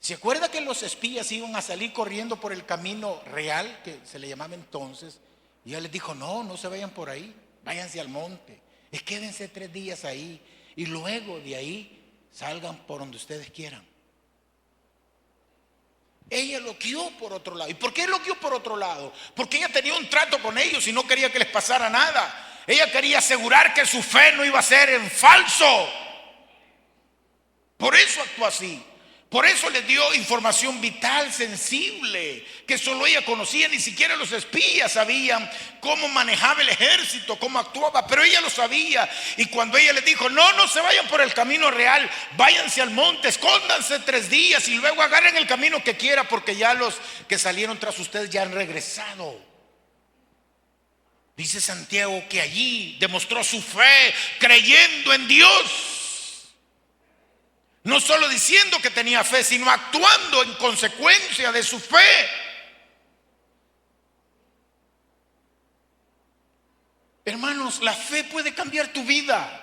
¿Se acuerda que los espías iban a salir corriendo por el camino real, que se le llamaba entonces? Y él les dijo: no se vayan por ahí, váyanse al monte, quédense 3 días ahí y luego de ahí salgan por donde ustedes quieran. Ella lo guió por otro lado. ¿Y por qué lo guió por otro lado? Porque ella tenía un trato con ellos y no quería que les pasara nada. Ella quería asegurar que su fe no iba a ser en falso. Por eso actuó así. Por eso les dio información vital, sensible, que solo ella conocía. Ni siquiera los espías sabían cómo manejaba el ejército, cómo actuaba, pero ella lo sabía. Y cuando ella les dijo: no se vayan por el camino real, váyanse al monte, escóndanse 3 días y luego agarren el camino que quiera, porque ya los que salieron tras ustedes ya han regresado. Dice Santiago que allí demostró su fe creyendo en Dios. No solo diciendo que tenía fe, sino actuando en consecuencia de su fe. Hermanos, la fe puede cambiar tu vida.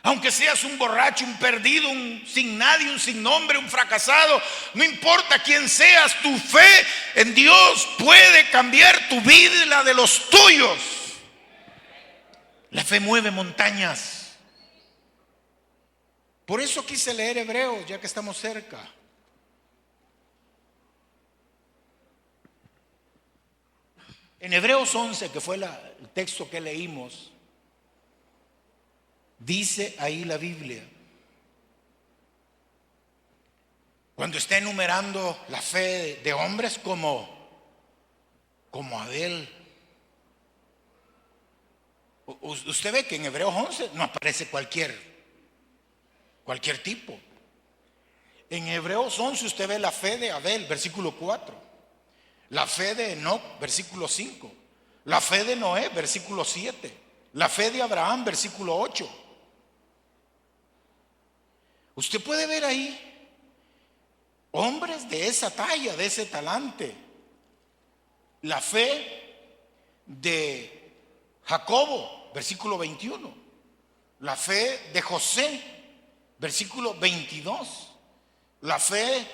Aunque seas un borracho, un perdido, un sin nadie, un sin nombre, un fracasado, no importa quién seas, tu fe en Dios puede cambiar tu vida y la de los tuyos. La fe mueve montañas. Por eso quise leer Hebreos, ya que estamos cerca. En Hebreos 11, que fue el texto que leímos, dice ahí la Biblia, cuando está enumerando la fe de hombres como Abel. Usted ve que en Hebreos 11 no aparece cualquier tipo. En Hebreos 11 usted ve la fe de Abel, versículo 4. La fe de Enoc, versículo 5. La fe de Noé, versículo 7. La fe de Abraham, versículo 8. Usted puede ver ahí hombres de esa talla, de ese talante. La fe de Jacobo, versículo 21. La fe de José, versículo 22. La fe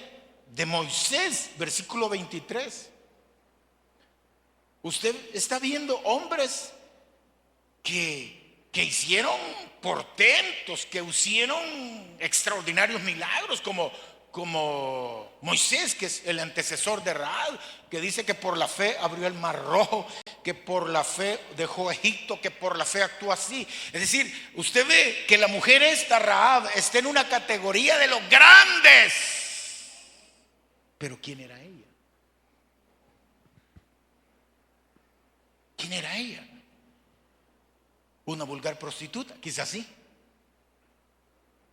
de Moisés, versículo 23. Usted está viendo hombres que hicieron portentos, que hicieron extraordinarios milagros, como Moisés, que es el antecesor de Rahab, que dice que por la fe abrió el mar rojo, que por la fe dejó Egipto, que por la fe actuó así. Es decir, usted ve que la mujer esta, Rahab, está en una categoría de los grandes. Pero ¿quién era ella? ¿Quién era ella? ¿Una vulgar prostituta? Quizás sí.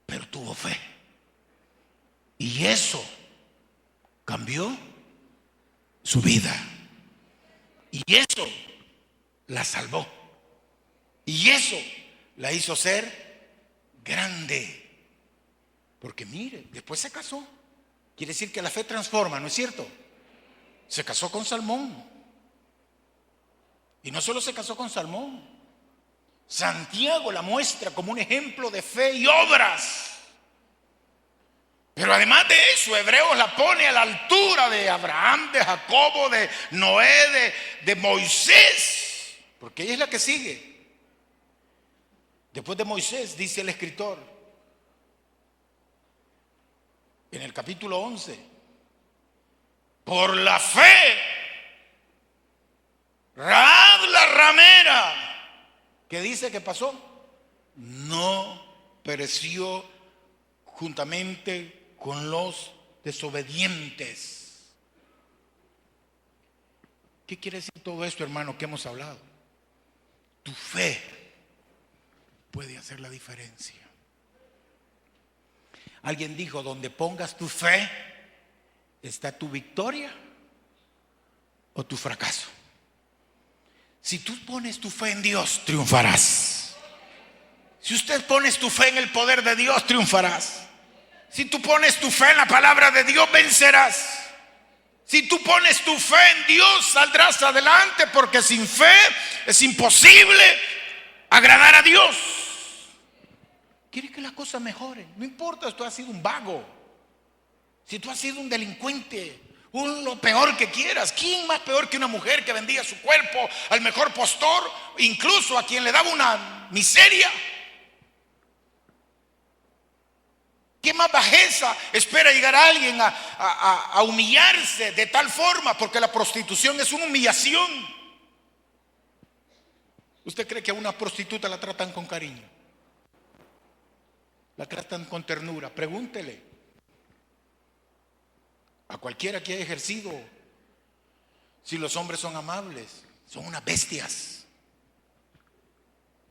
Pero tuvo fe. Y eso cambió su vida. Y eso la salvó. Y eso la hizo ser grande. Porque mire, después se casó. Quiere decir que la fe transforma, ¿no es cierto? Se casó con Salmón. Y no solo se casó con Salmón. Santiago la muestra como un ejemplo de fe y obras. Pero además de eso, Hebreos la pone a la altura de Abraham, de Jacobo, de Noé, de Moisés, porque ella es la que sigue. Después de Moisés, dice el escritor, en el capítulo 11, por la fe, Rahab la ramera, ¿qué dice que pasó? No pereció juntamente con los desobedientes. ¿Qué quiere decir todo esto, hermano, que hemos hablado? Tu fe puede hacer la diferencia. Alguien dijo, donde pongas tu fe, está tu victoria o tu fracaso. Si tú pones tu fe en Dios, triunfarás. Si usted pones tu fe en el poder de Dios, triunfarás. Si tú pones tu fe en la palabra de Dios, vencerás. Si tú pones tu fe en Dios, saldrás adelante, porque sin fe es imposible agradar a Dios. Quiere que las cosas mejoren. No importa si tú has sido un vago, si tú has sido un delincuente, lo peor que quieras. ¿Quién más peor que una mujer que vendía su cuerpo al mejor postor, incluso a quien le daba una miseria? ¿Qué más bajeza espera llegar a alguien a humillarse de tal forma? Porque la prostitución es una humillación. ¿Usted cree que a una prostituta la tratan con cariño? La tratan con ternura. Pregúntele a cualquiera que haya ejercido si los hombres son amables. Son unas bestias.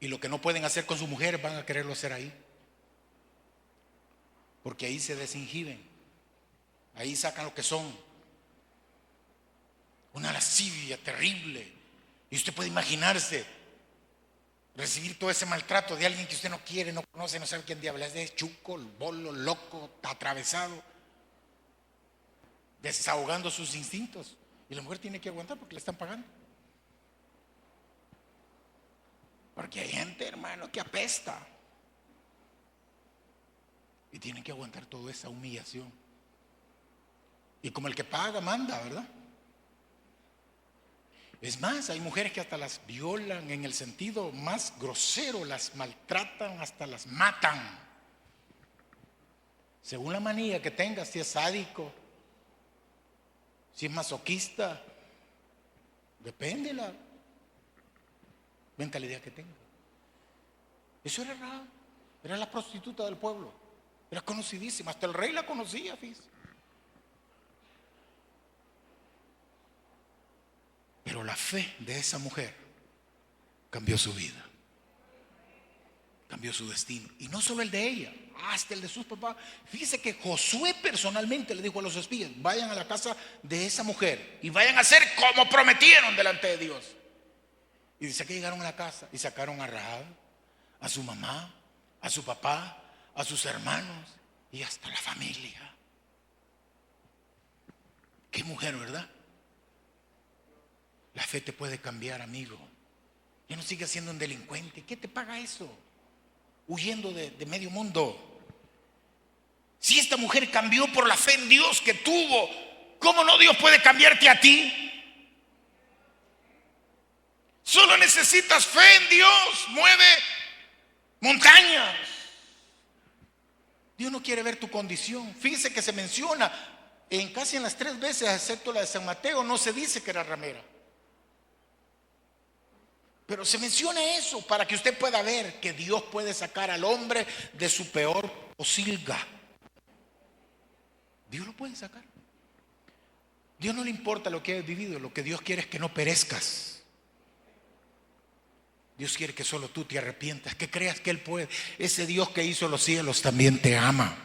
Y lo que no pueden hacer con sus mujeres van a quererlo hacer ahí. Porque ahí se desinhiben. Ahí sacan lo que son. Una lascivia terrible. Y usted puede imaginarse recibir todo ese maltrato de alguien que usted no quiere, no conoce, no sabe quién diablos es, chuco, bolo, loco, atravesado, desahogando sus instintos. Y la mujer tiene que aguantar porque le están pagando. Porque hay gente, hermano, que apesta. Y tienen que aguantar toda esa humillación. Y como el que paga, manda, ¿verdad? Es más, hay mujeres que hasta las violan en el sentido más grosero, las maltratan, hasta las matan. Según la manía que tengas, si es sádico, si es masoquista, depende la mentalidad que tenga. Eso era Rahab, era la prostituta del pueblo, era conocidísima, hasta el rey la conocía, fíjese. Pero la fe de esa mujer cambió su vida, cambió su destino. Y no solo el de ella, hasta el de sus papás. Fíjese que Josué personalmente le dijo a los espías: vayan a la casa de esa mujer y vayan a hacer como prometieron delante de Dios. Y dice que llegaron a la casa y sacaron a Rahab, a su mamá, a su papá, a sus hermanos y hasta la familia. Qué mujer, ¿verdad? La fe te puede cambiar, amigo. Ya no sigues siendo un delincuente. ¿Qué te paga eso? Huyendo de medio mundo. Si esta mujer cambió por la fe en Dios que tuvo, ¿cómo no Dios puede cambiarte a ti? Solo necesitas fe en Dios. Mueve montañas. Dios no quiere ver tu condición. Fíjese que se menciona casi en las 3 veces, excepto la de San Mateo, no se dice que era ramera. Pero se menciona eso para que usted pueda ver que Dios puede sacar al hombre de su peor posilga. Dios lo puede sacar. Dios no le importa lo que hayas vivido, lo que Dios quiere es que no perezcas. Dios quiere que solo tú te arrepientas, que creas que Él puede. Ese Dios que hizo los cielos también te ama.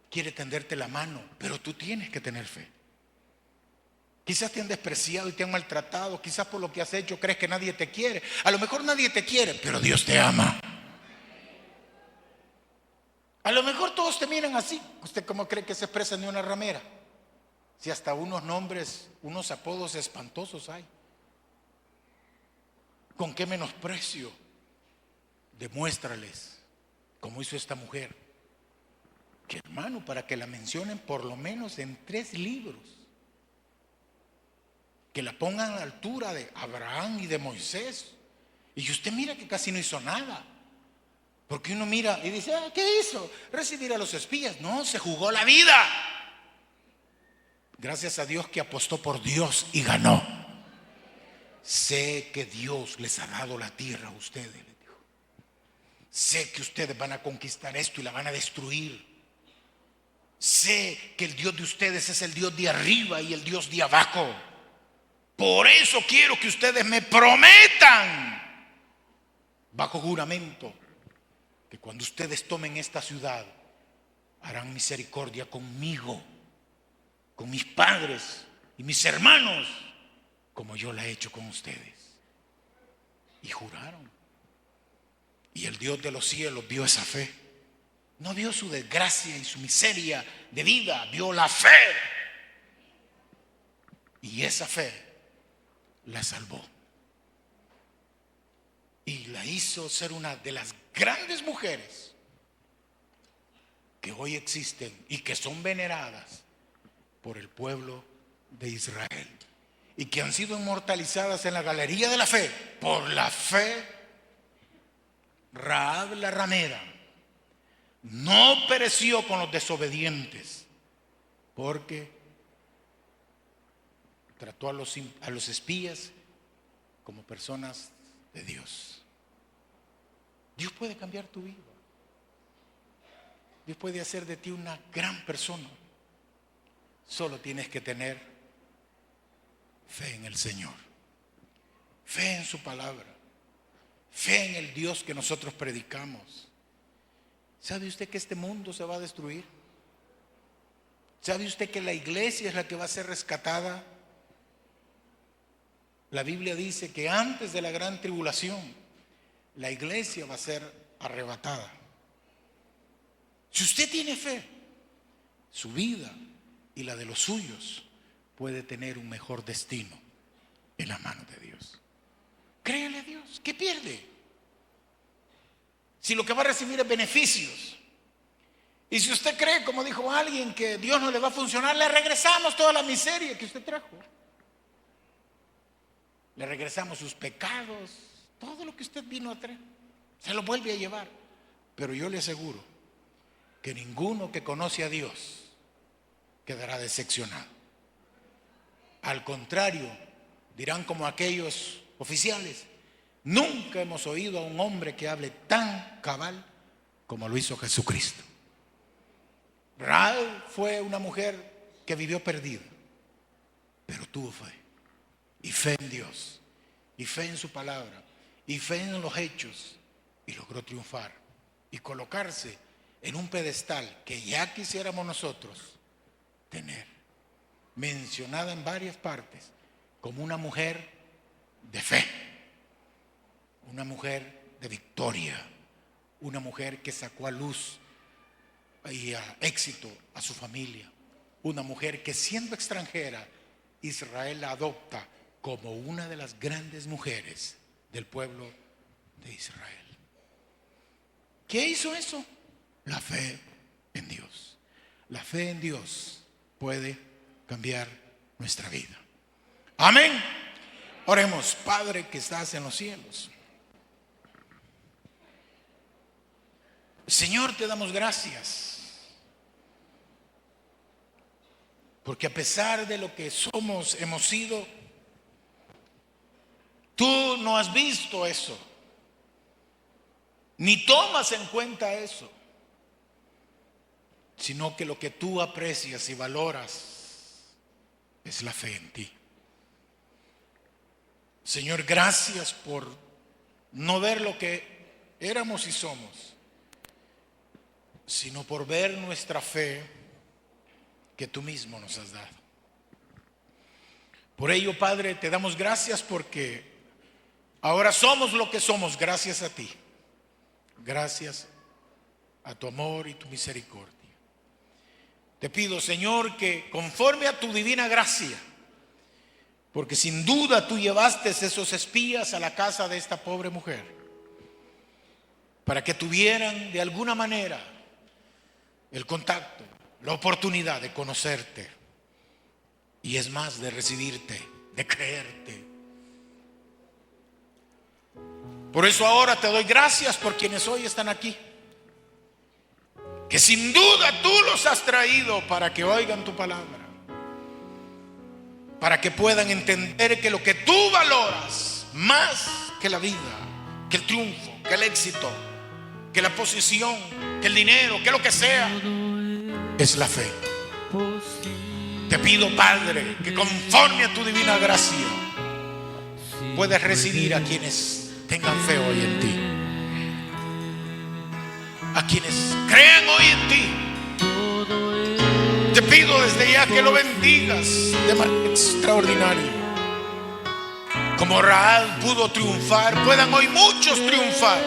Quiere tenderte la mano, pero tú tienes que tener fe. Quizás te han despreciado y te han maltratado. Quizás por lo que has hecho crees que nadie te quiere. A lo mejor nadie te quiere, pero Dios te ama. A lo mejor todos te miran así. ¿Usted cómo cree que se expresan de una ramera? Si hasta unos nombres, unos apodos espantosos hay. ¿Con qué menosprecio? Demuéstrales, como hizo esta mujer, que hermano, para que la mencionen por lo menos en 3 libros, que la pongan a la altura de Abraham y de Moisés. Y usted mira que casi no hizo nada. Porque uno mira y dice: ¿qué hizo? Recibir a los espías. No, se jugó la vida. Gracias a Dios que apostó por Dios y ganó. Sé que Dios les ha dado la tierra a ustedes, les dijo. Sé que ustedes van a conquistar esto y la van a destruir. Sé que el Dios de ustedes es el Dios de arriba y el Dios de abajo. Por eso quiero que ustedes me prometan, bajo juramento, que cuando ustedes tomen esta ciudad, harán misericordia conmigo, con mis padres y mis hermanos, como yo la he hecho con ustedes. Y juraron. Y el Dios de los cielos vio esa fe. No vio su desgracia y su miseria de vida, vio la fe. Y esa fe la salvó. Y la hizo ser una de las grandes mujeres que hoy existen y que son veneradas por el pueblo de Israel. Y que han sido inmortalizadas en la galería de la fe. Por la fe, Rahab la ramera no pereció con los desobedientes, porque trató a los espías como personas de Dios. Dios puede cambiar tu vida. Dios puede hacer de ti una gran persona. Solo tienes que tener fe en el Señor, fe en su palabra, fe en el Dios que nosotros predicamos. ¿Sabe usted que este mundo se va a destruir? ¿Sabe usted que la iglesia es la que va a ser rescatada? La Biblia dice que antes de la gran tribulación, la iglesia va a ser arrebatada. Si usted tiene fe, su vida y la de los suyos puede tener un mejor destino en las manos de Dios. Créele a Dios. ¿Qué pierde? Si lo que va a recibir es beneficios. Y si usted cree, como dijo alguien, que Dios no le va a funcionar, le regresamos toda la miseria que usted trajo. Le regresamos sus pecados, todo lo que usted vino a traer. Se lo vuelve a llevar. Pero yo le aseguro que ninguno que conoce a Dios quedará decepcionado. Al contrario, dirán como aquellos oficiales: nunca hemos oído a un hombre que hable tan cabal como lo hizo Jesucristo. Rahab fue una mujer que vivió perdida, pero tuvo fe, y fe en Dios, y fe en su palabra, y fe en los hechos, y logró triunfar y colocarse en un pedestal que ya quisiéramos nosotros tener, mencionada en varias partes como una mujer de fe, una mujer de victoria, una mujer que sacó a luz y a éxito a su familia, una mujer que, siendo extranjera, Israel la adopta como una de las grandes mujeres del pueblo de Israel. ¿Qué hizo eso? La fe en Dios. La fe en Dios puede cambiar nuestra vida. Amén. Oremos. Padre que estás en los cielos, Señor, te damos gracias, porque a pesar de lo que somos, hemos sido, tú no has visto eso, ni tomas en cuenta eso, sino que lo que tú aprecias y valoras es la fe en ti. Señor, gracias por no ver lo que éramos y somos, sino por ver nuestra fe que tú mismo nos has dado. Por ello, Padre, te damos gracias, porque ahora somos lo que somos gracias a ti, gracias a tu amor y tu misericordia. Te pido, Señor, que conforme a tu divina gracia, porque sin duda tú llevaste esos espías a la casa de esta pobre mujer, para que tuvieran de alguna manera el contacto, la oportunidad de conocerte, y es más, de recibirte, de creerte. Por eso ahora te doy gracias por quienes hoy están aquí, que sin duda tú los has traído para que oigan tu palabra, para que puedan entender que lo que tú valoras más que la vida, que el triunfo, que el éxito, que la posición, que el dinero, que lo que sea, es la fe. Te pido, Padre, que conforme a tu divina gracia puedes recibir a quienes tengan fe hoy en ti, a quienes crean hoy en ti. Te pido desde ya que lo bendigas de manera extraordinaria. Como Rahab pudo triunfar, puedan hoy muchos triunfar.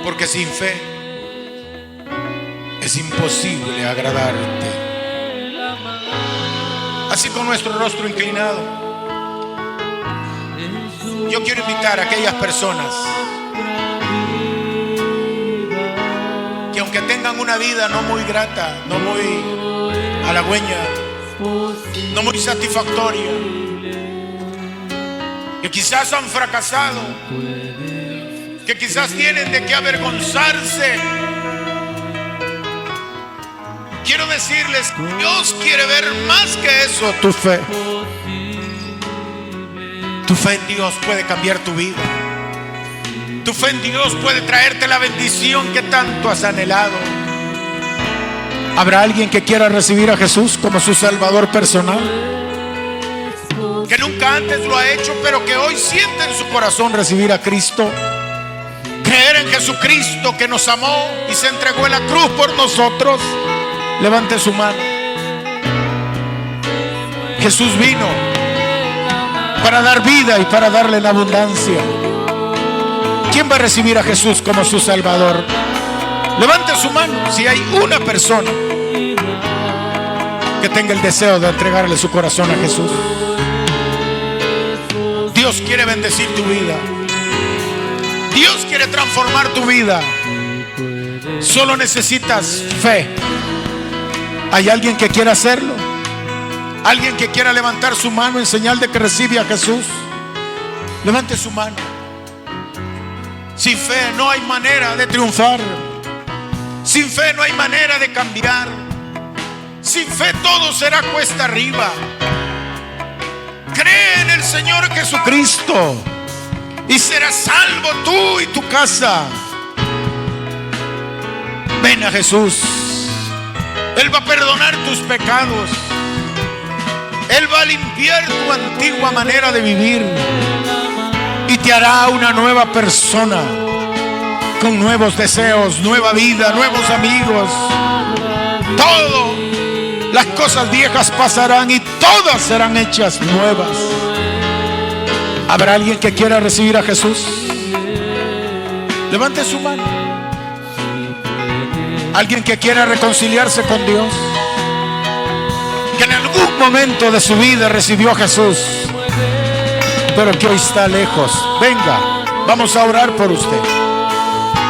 Porque sin fe es imposible agradarte. Así con nuestro rostro inclinado, yo quiero invitar a aquellas personas que aunque tengan una vida no muy grata, no muy halagüeña, no muy satisfactoria, que quizás han fracasado, que quizás tienen de qué avergonzarse, quiero decirles, Dios quiere ver más que eso, tu fe. Tu fe en Dios puede cambiar tu vida. Tu fe en Dios puede traerte la bendición que tanto has anhelado. ¿Habrá alguien que quiera recibir a Jesús como su Salvador personal? Que nunca antes lo ha hecho, pero que hoy siente en su corazón recibir a Cristo. Creer en Jesucristo que nos amó y se entregó en la cruz por nosotros. Levante su mano. Jesús vino para dar vida y para darle en abundancia. ¿Quién va a recibir a Jesús como su Salvador? Levante su mano si hay una persona que tenga el deseo de entregarle su corazón a Jesús. Dios quiere bendecir tu vida. Dios quiere transformar tu vida. Solo necesitas fe. ¿Hay alguien que quiera hacerlo? ¿Alguien que quiera levantar su mano en señal de que recibe a Jesús? Levante su mano. Sin fe no hay manera de triunfar. Sin fe no hay manera de cambiar. Sin fe todo será cuesta arriba. Cree en el Señor Jesucristo y serás salvo tú y tu casa. Ven a Jesús. Él va a perdonar tus pecados. Él va a limpiar tu antigua manera de vivir y te hará una nueva persona con nuevos deseos, nueva vida, nuevos amigos. Todo, las cosas viejas pasarán y todas serán hechas nuevas. ¿Habrá alguien que quiera recibir a Jesús? Levante su mano. Alguien que quiera reconciliarse con Dios, que en algún momento de su vida recibió a Jesús, pero que hoy está lejos. Venga, vamos a orar por usted.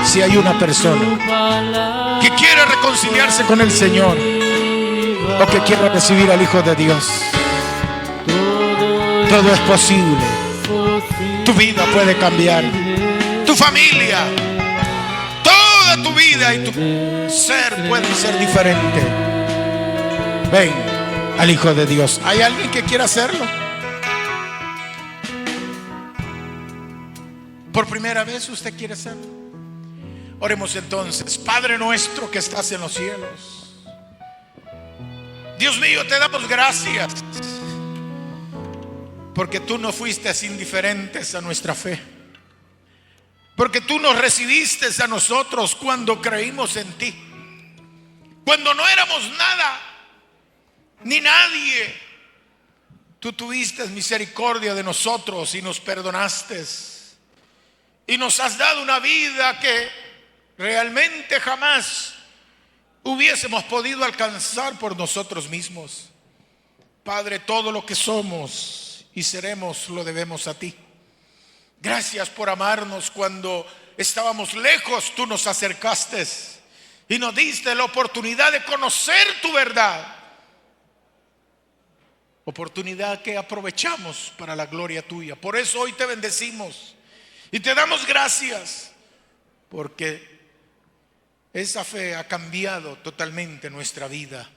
Si hay una persona que quiera reconciliarse con el Señor o que quiera recibir al Hijo de Dios, todo es posible. Tu vida puede cambiar, tu familia, toda tu vida y tu ser puede ser diferente. Ven al Hijo de Dios. ¿Hay alguien que quiera hacerlo? Por primera vez usted quiere hacerlo. Oremos entonces. Padre nuestro que estás en los cielos, Dios mío, te damos gracias porque tú no fuiste indiferentes a nuestra fe, porque tú nos recibiste a nosotros cuando creímos en ti, cuando no éramos nada ni nadie. Tú tuviste misericordia de nosotros y nos perdonaste y nos has dado una vida que realmente jamás hubiésemos podido alcanzar por nosotros mismos. Padre, todo lo que somos y seremos lo debemos a ti. Gracias por amarnos. Cuando estábamos lejos, tú nos acercaste y nos diste la oportunidad de conocer tu verdad. Oportunidad que aprovechamos para la gloria tuya. Por eso hoy te bendecimos y te damos gracias, porque esa fe ha cambiado totalmente nuestra vida.